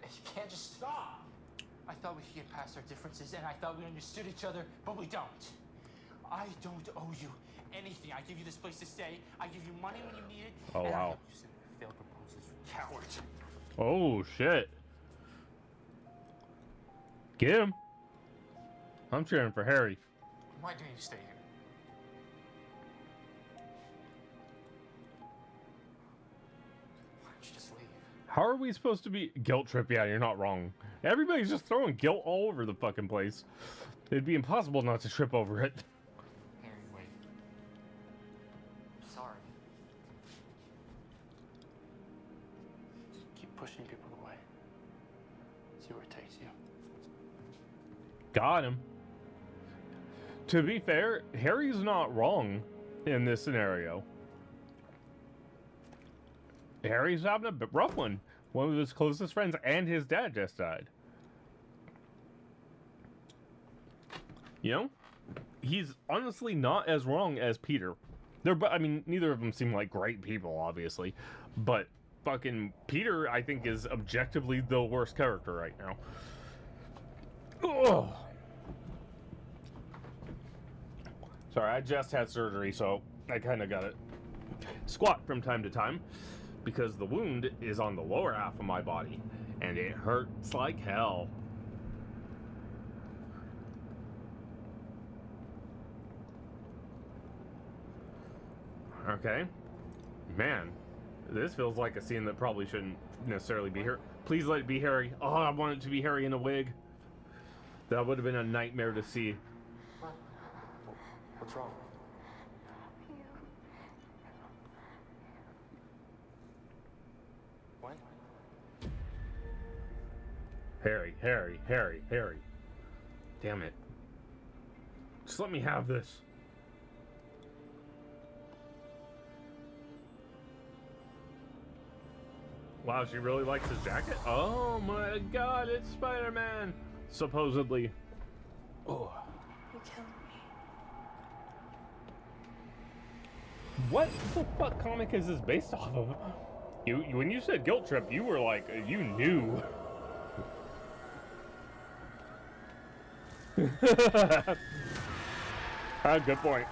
You can't just stop. I thought we could get past our differences and I thought we understood each other, but we don't. I don't owe you anything. I give you this place to stay. I give you money when you need it.
Oh,
and I
wow.
help you send failed proposals, you coward.
Oh, shit. Get him. I'm cheering for Harry.
Why do you stay here? Why don't you just leave?
How are we supposed to be... Guilt trip? Yeah, you're not wrong. Everybody's just throwing guilt all over the fucking place. It'd be impossible not to trip over it.
Harry, wait. I'm sorry. Just keep pushing people away. See where it takes you.
Got him. To be fair, Harry's not wrong in this scenario. Harry's having a rough one. One of his closest friends and his dad just died. You know? He's honestly not as wrong as Peter. I mean, neither of them seem like great people, obviously. But fucking Peter, I think, is objectively the worst character right now. Ugh. Sorry, I just had surgery, so I kind of got to squat from time to time because the wound is on the lower half of my body and it hurts like hell. Okay. Man, this feels like a scene that probably shouldn't necessarily be here. Please let it be Harry. Oh, I want it to be Harry in a wig. That would have been a nightmare to see.
What's wrong? When?
Harry. Damn it. Just let me have this. Wow, she really likes his jacket? Oh my god, it's Spider-Man! Supposedly. Oh.
You killed me.
What the fuck comic is this based off of? You when you said guilt trip, you were like, you knew. Good point.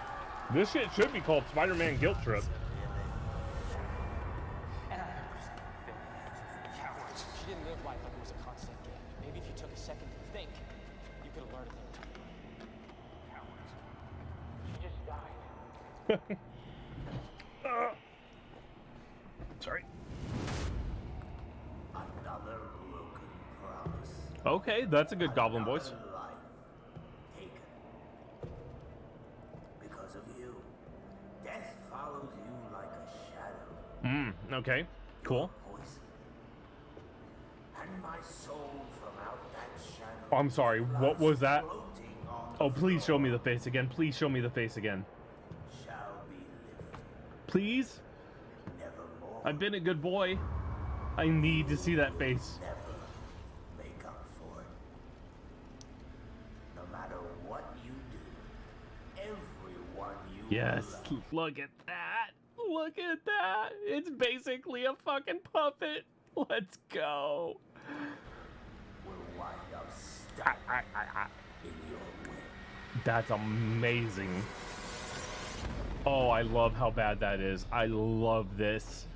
This shit should be called Spider-Man Guilt Trip.
She didn't live life like it was a constant game. Maybe if you took a second to think, you could have learned a thing or two. She just died.
Sorry.
Another broken promise.
Okay, that's a good goblin voice.
Life taken. Because of you, death follows you like a shadow.
Okay, cool.
Poison. And my soul from out that shadow.
Oh, I'm sorry, what was that?
floating on
Oh, please show me the face again. Please show me the face again.
shall be lifted.
Please?
Nevermore.
I've been a good boy. I need to see that face.
Never make up for it. No matter what you do, everyone you
Yes,
love
look at that. Look at that. It's basically a fucking puppet. Let's go.
will wind up stuck in your way.
That's amazing. Oh, I love how bad that is. I love this.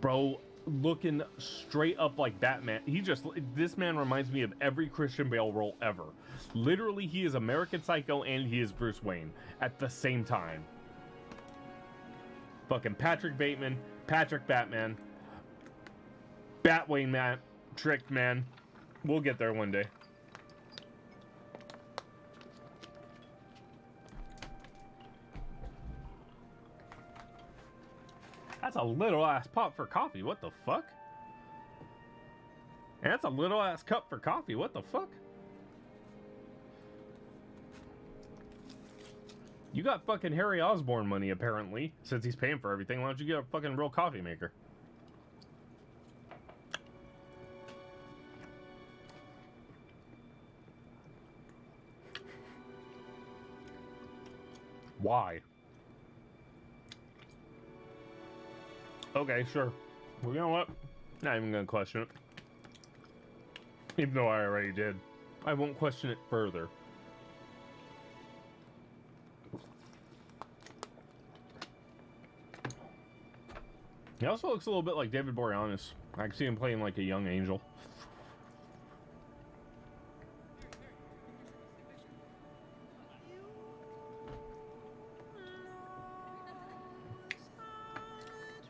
Bro, looking straight up like Batman. This man reminds me of every Christian Bale role ever. Literally, he is American Psycho and he is Bruce Wayne at the same time. Fucking Patrick Bateman, Patrick Batman, Batwayne man, Tricked man. We'll get there one day. That's a little ass pot for coffee. What the fuck? And that's a little ass cup for coffee. What the fuck? You got fucking Harry Osborn money apparently, since he's paying for everything. Why don't you get a fucking real coffee maker? Why? Okay, sure. Well, you know what? Not even gonna question it. Even though I already did. I won't question it further. He also looks a little bit like David Boreanaz. I can see him playing like a young angel.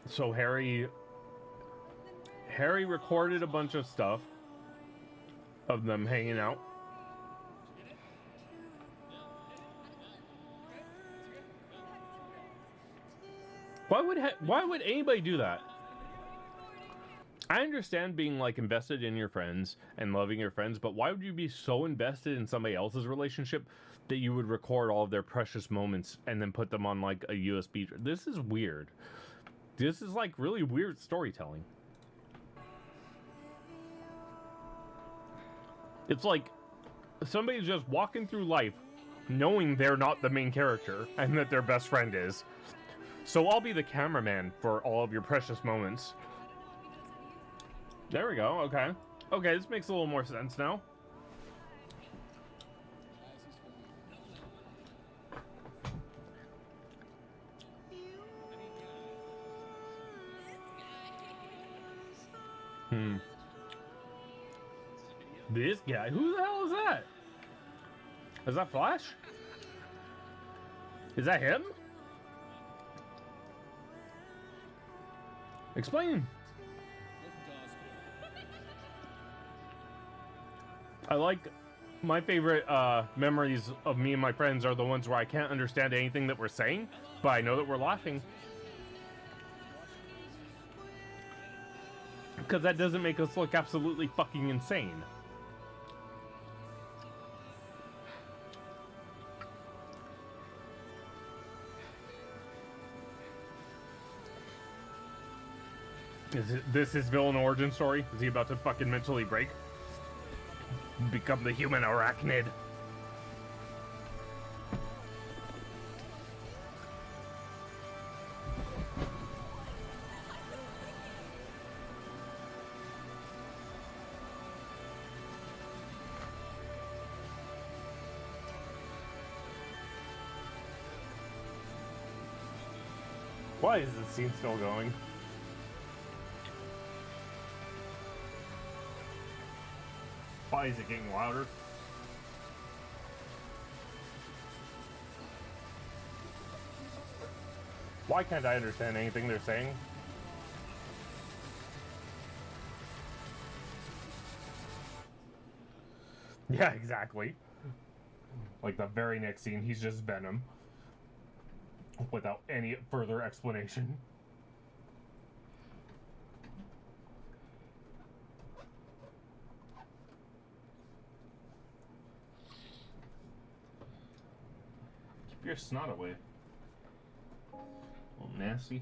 So Harry recorded a bunch of stuff of them hanging out. Why would anybody do that? I understand being like invested in your friends and loving your friends, but why would you be so invested in somebody else's relationship that you would record all of their precious moments and then put them on like a USB? This is weird. This is like really weird storytelling. It's like somebody's just walking through life knowing they're not the main character and that their best friend is. So I'll be the cameraman for all of your precious moments. There we go, okay. Okay, this makes a little more sense now. This guy? Who the hell is that? Is that Flash? Is that him? Explain. I like my favorite memories of me and my friends are the ones where I can't understand anything that we're saying, but I know that we're laughing. Because that doesn't make us look absolutely fucking insane. This his villain origin story? Is he about to fucking mentally break? Become the human arachnid? Why is this scene still going? Why is it getting louder? Why can't I understand anything they're saying? Yeah, exactly. Like the very next scene, he's just Venom. Without any further explanation. Keep your snot away. Oh, nasty.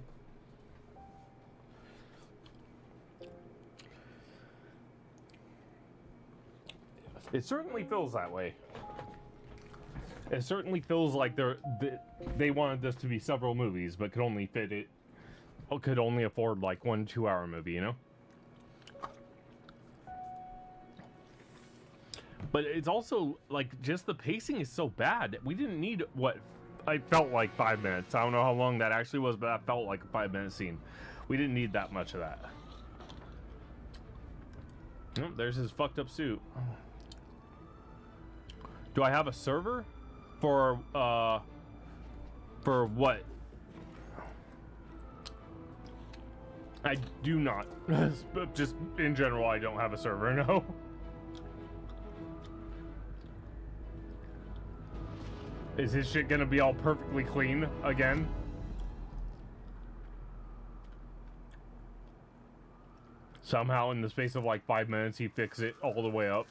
It certainly feels that way. It certainly feels like they wanted this to be several movies, but could only fit it. Could only afford like 1 2-hour movie, you know. But it's also like just the pacing is so bad. We didn't need what I felt like 5 minutes. I don't know how long that actually was, but that felt like a 5-minute scene. We didn't need that much of that. Oh, there's his fucked up suit. Do I have a server? For what? I do not. Just in general, I don't have a server, no. Is his shit gonna be all perfectly clean again? Somehow in the space of like 5 minutes, he fixes it all the way up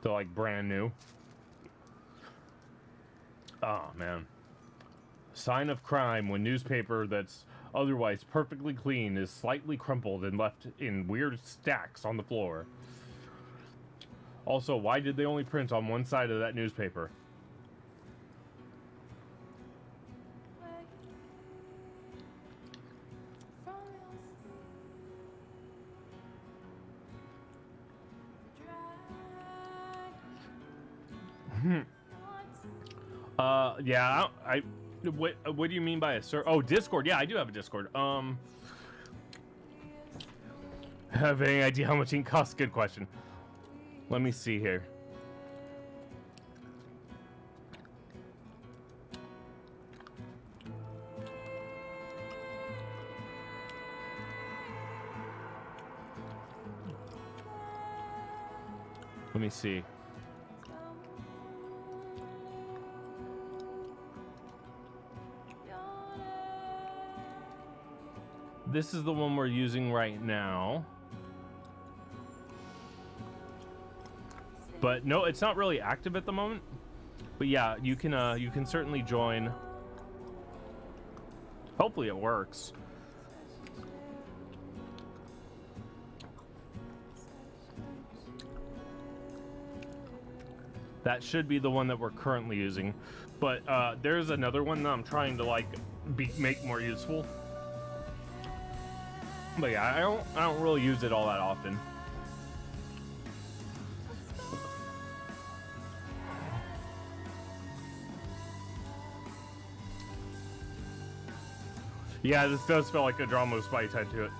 to like brand new. Oh, man. Sign of crime when newspaper that's otherwise perfectly clean is slightly crumpled and left in weird stacks on the floor. Also, why did they only print on one side of that newspaper? Yeah, what do you mean by a server? Oh, Discord. Yeah, I do have a Discord. Have any idea how much it costs? Good question. Let me see here. Let me see. This is the one we're using right now. But no, it's not really active at the moment. But yeah, you can certainly join. Hopefully it works. That should be the one that we're currently using. But there's another one that I'm trying to like make more useful. But yeah, I don't really use it all that often. Yeah, this does feel like a drama spy tied to it.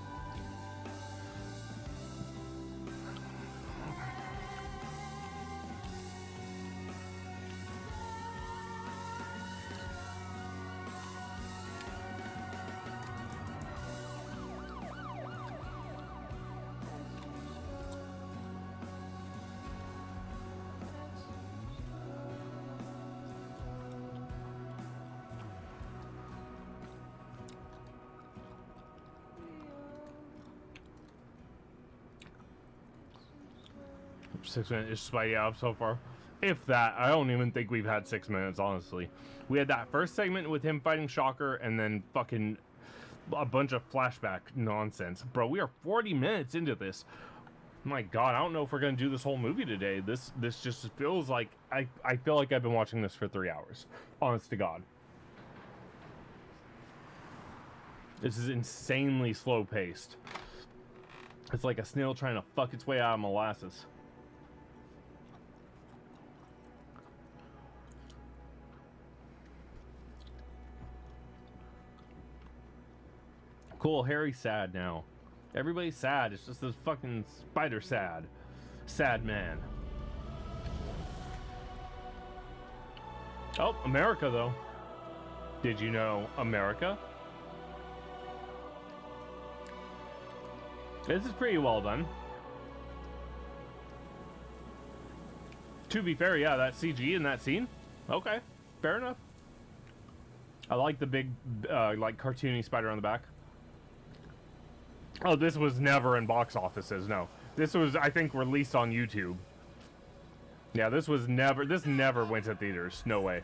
6 minutes Spidey out so far. If that, I don't even think we've had 6 minutes, honestly. We had that first segment with him fighting Shocker, and then fucking a bunch of flashback nonsense. Bro, we are 40 minutes into this. My God, I don't know if we're gonna do this whole movie today. This just feels like I feel like I've been watching this for 3 hours. Honest to God. This is insanely slow paced. It's like a snail trying to fuck its way out of molasses. Cool, Harry's sad now. Everybody's sad. It's just this fucking spider sad. Sad man. Oh, America, though. Did you know America? This is pretty well done. To be fair, yeah, that CG in that scene. Okay, fair enough. I like the big, like, cartoony spider on the back. Oh, this was never in box offices, no. This was, I think, released on YouTube. Yeah, this never went to theaters. No way.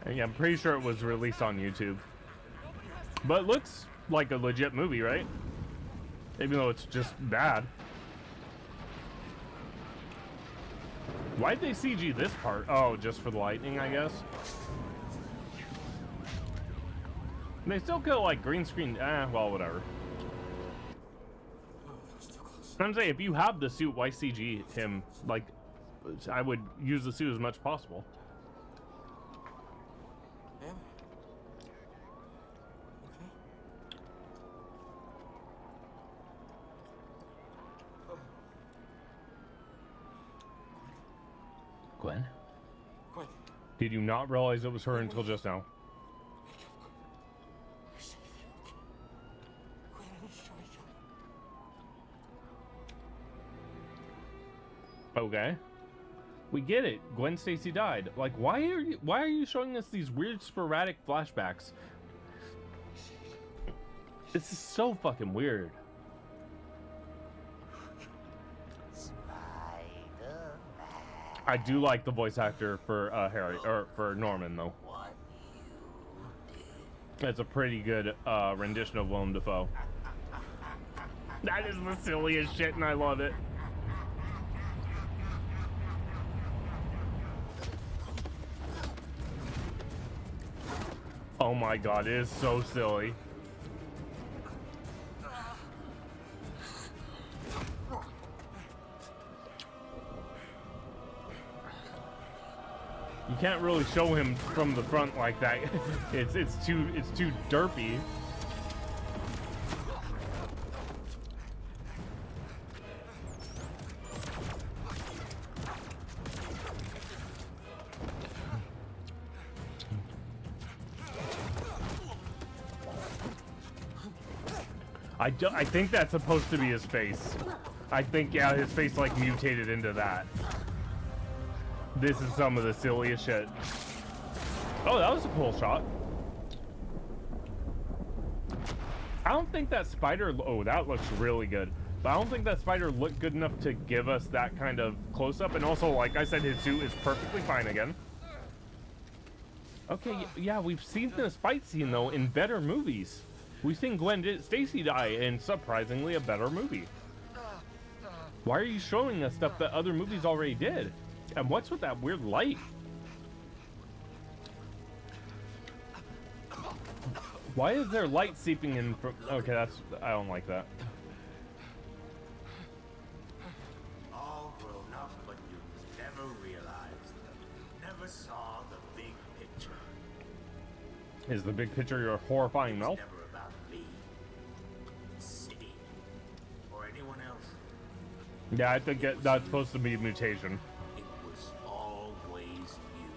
And yeah, I'm pretty sure it was released on YouTube. But it looks like a legit movie, right? Even though it's just bad. Why'd they CG this part? Oh, just for the lightning, I guess. They still could like green screen. Well, whatever. I'm saying, if you have the suit, why CG him? Like, I would use the suit as much as possible. Gwen?
Gwen.
Did you not realize it was her until just now? Okay. We get it. Gwen Stacy died. Like, why are you showing us these weird sporadic flashbacks? This is so fucking weird. I do like the voice actor for Harry, or for Norman, though. That's a pretty good rendition of Willem Dafoe. That is the silliest shit, and I love it. Oh my God, it is so silly. You can't really show him from the front like that. It's too derpy. I think that's supposed to be his face. I think, yeah, his face like mutated into that. This is some of the silliest shit. Oh, that was a cool shot. I don't think that spider... Oh, that looks really good. But I don't think that spider looked good enough to give us that kind of close-up. And also, like I said, his suit is perfectly fine again. Okay, yeah, we've seen this fight scene, though, in better movies. We've seen Gwen Stacy die in, surprisingly, a better movie. Why are you showing us stuff that other movies already did? And what's with that weird light? Why is there light seeping in from... Okay, that's... I don't like that.
All grown up, but you never realized, never saw the big picture.
Is the big picture your horrifying mouth?
Never about me, city, or anyone else.
Yeah, I think that's supposed to be mutation.
It was always you.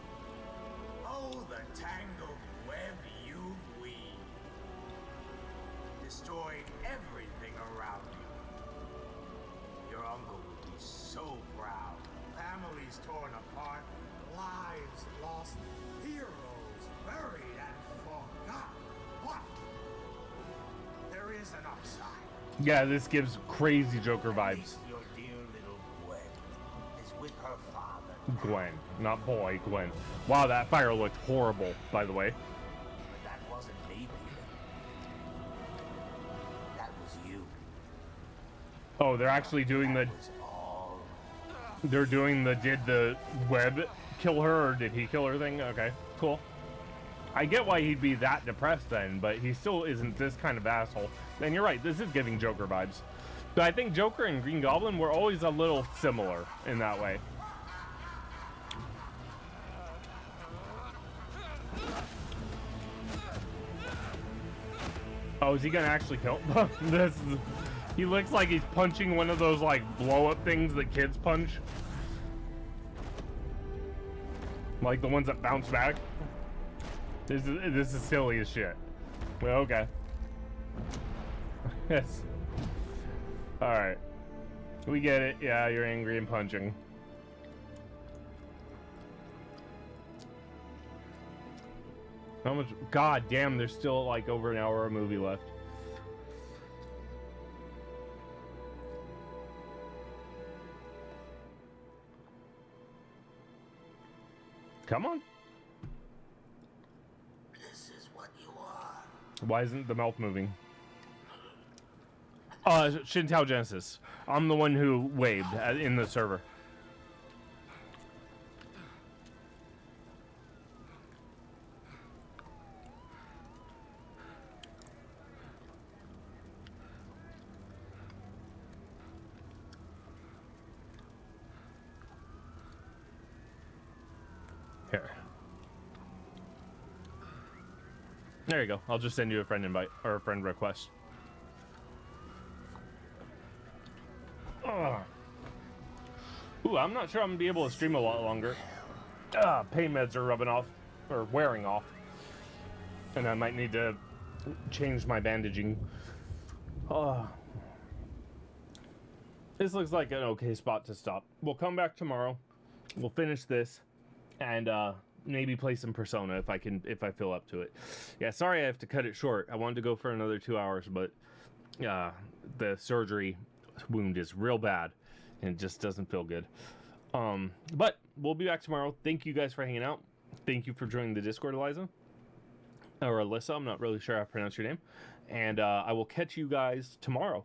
Oh, the tangled web you weave. Destroyed everything around you. Your uncle would be so proud. Families torn apart, lives lost, heroes buried and forgotten. But there is an upside.
Yeah, this gives crazy Joker vibes.
Your dear
Gwen, not boy, Gwen. Wow, that fire looked horrible, by the way.
But that wasn't me, Peter. That was you.
Oh, they're actually doing the... They're doing the did the web kill her or did he kill her thing? Okay, cool. I get why he'd be that depressed then, but he still isn't this kind of asshole. And you're right, this is giving Joker vibes. But I think Joker and Green Goblin were always a little similar in that way. Oh, is he gonna actually kill? This is, he looks like he's punching one of those like blow up things that kids punch. Like the ones that bounce back. This is silly as shit. Well, okay. Yes. Alright. We get it. Yeah, you're angry and punching. How much? God damn, there's still like over an hour of movie left. Come on.
This is what you are.
Why isn't the mouth moving? Shintao Genesis. I'm the one who waved in the server. Here. There you go. I'll just send you a friend invite or a friend request. Ooh, I'm not sure I'm gonna be able to stream a lot longer. Pain meds are rubbing off or wearing off, and I might need to change my bandaging. This looks like an okay spot to stop. We'll come back tomorrow. We'll finish this, and maybe play some Persona if I feel up to it. Yeah, sorry I have to cut it short. I wanted to go for another 2 hours, but the surgery wound is real bad and it just doesn't feel good. But we'll be back tomorrow. Thank you guys for hanging out. Thank you for joining the Discord, Eliza. Or Alyssa, I'm not really sure how to pronounce your name. And I will catch you guys tomorrow.